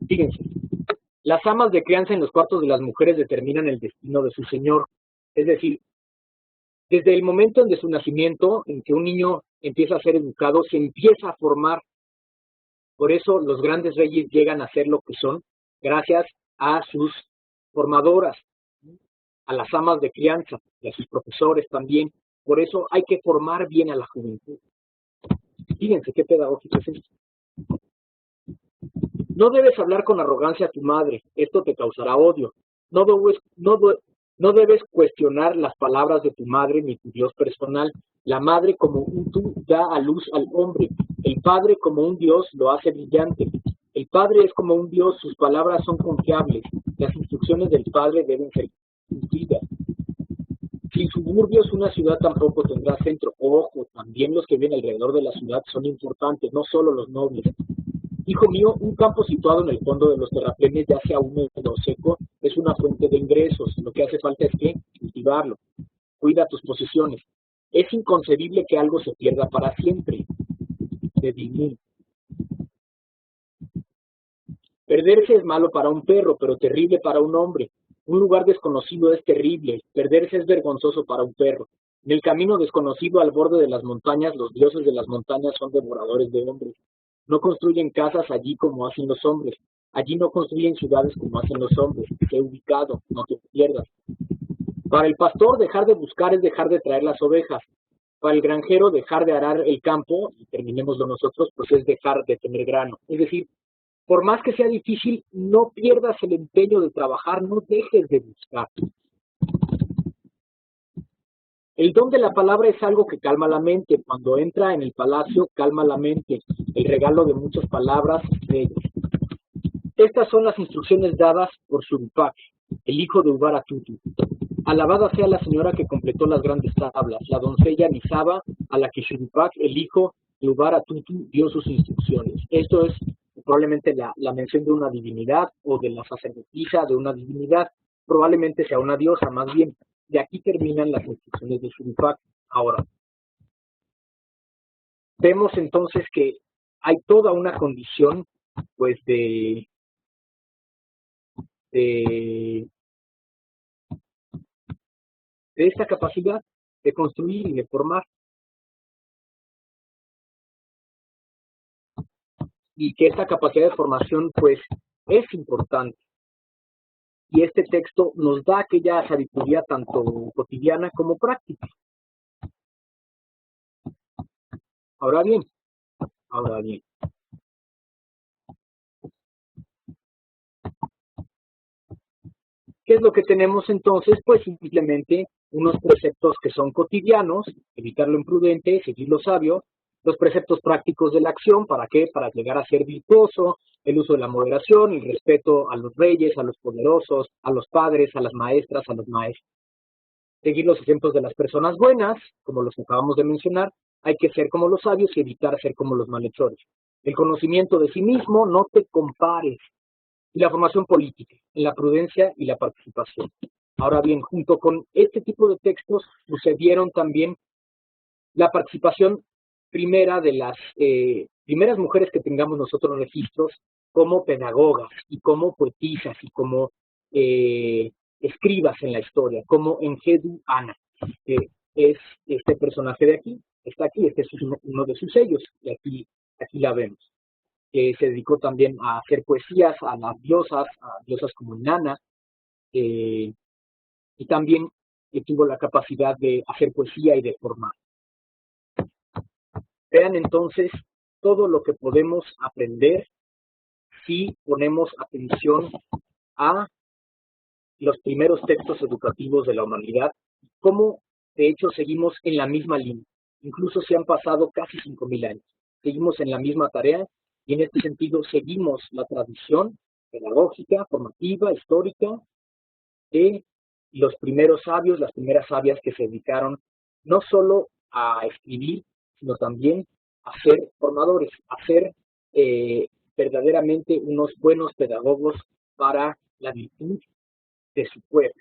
Fíjense, las amas de crianza en los cuartos de las mujeres determinan el destino de su señor. Es decir, desde el momento de su nacimiento, en que un niño empieza a ser educado, se empieza a formar. Por eso los grandes reyes llegan a ser lo que son, gracias a sus formadoras, a las amas de crianza y a sus profesores también. Por eso hay que formar bien a la juventud. Fíjense qué pedagógico es esto. No debes hablar con arrogancia a tu madre, esto te causará odio. No debes cuestionar las palabras de tu madre ni tu Dios personal. La madre como un tú da a luz al hombre. El padre como un Dios lo hace brillante. El padre es como un Dios, sus palabras son confiables. Las instrucciones del padre deben ser cumplidas. Sin suburbios, una ciudad tampoco tendrá centro. Ojo, también los que viven alrededor de la ciudad son importantes, no solo los nobles. Hijo mío, un campo situado en el fondo de los terraplenes, ya sea húmedo o seco, es una fuente de ingresos. Lo que hace falta es que cultivarlo. Cuida tus posesiones. Es inconcebible que algo se pierda para siempre. De Dimú. Perderse es malo para un perro, pero terrible para un hombre. Un lugar desconocido es terrible. Perderse es vergonzoso para un perro. En el camino desconocido al borde de las montañas, los dioses de las montañas son devoradores de hombres. No construyen casas allí como hacen los hombres. Allí no construyen ciudades como hacen los hombres. Sé ubicado, no te pierdas. Para el pastor, dejar de buscar es dejar de traer las ovejas. Para el granjero, dejar de arar el campo, y terminémoslo nosotros, pues es dejar de tener grano. Es decir, por más que sea difícil, no pierdas el empeño de trabajar, no dejes de buscar. El don de la palabra es algo que calma la mente. Cuando entra en el palacio, calma la mente. El regalo de muchas palabras de ellos. Estas son las instrucciones dadas por Shurupak, el hijo de Ubaratutu. Alabada sea la señora que completó las grandes tablas, la doncella Nisaba, a la que Shurupak, el hijo de Ubaratutu, dio sus instrucciones. Esto es probablemente la mención de una divinidad o de la sacerdotisa de una divinidad. Probablemente sea una diosa, más bien. De aquí terminan las instrucciones de Shurupak. Ahora, vemos entonces que hay toda una condición, pues, de, de esta capacidad de construir y de formar, y que esta capacidad de formación, pues, es importante. Y este texto nos da aquella sabiduría tanto cotidiana como práctica. Ahora bien, ahora bien, ¿qué es lo que tenemos entonces? Pues simplemente unos preceptos que son cotidianos, evitar lo imprudente, seguir lo sabio, los preceptos prácticos de la acción, ¿para qué? Para llegar a ser virtuoso, el uso de la moderación, el respeto a los reyes, a los poderosos, a los padres, a las maestras, a los maestros. Seguir los ejemplos de las personas buenas, como los que acabamos de mencionar, hay que ser como los sabios y evitar ser como los malhechores. El conocimiento de sí mismo, no te compares, y la formación política, en la prudencia y la participación. Ahora bien, junto con este tipo de textos sucedieron también la participación primera de las primeras mujeres que tengamos nosotros registros como pedagogas y como poetisas y como escribas en la historia, como Enhedu Ana, que es este personaje de aquí, está aquí, este es uno de sus sellos, y aquí la vemos, que se dedicó también a hacer poesías a diosas como Inanna, y también tuvo la capacidad de hacer poesía y de formar. Vean entonces todo lo que podemos aprender si ponemos atención a los primeros textos educativos de la humanidad, cómo de hecho seguimos en la misma línea, incluso se han pasado casi 5.000 años, seguimos en la misma tarea y en este sentido seguimos la tradición pedagógica, formativa, histórica de los primeros sabios, las primeras sabias que se dedicaron no solo a escribir, sino también a ser formadores, a ser verdaderamente unos buenos pedagogos para la virtud de su pueblo.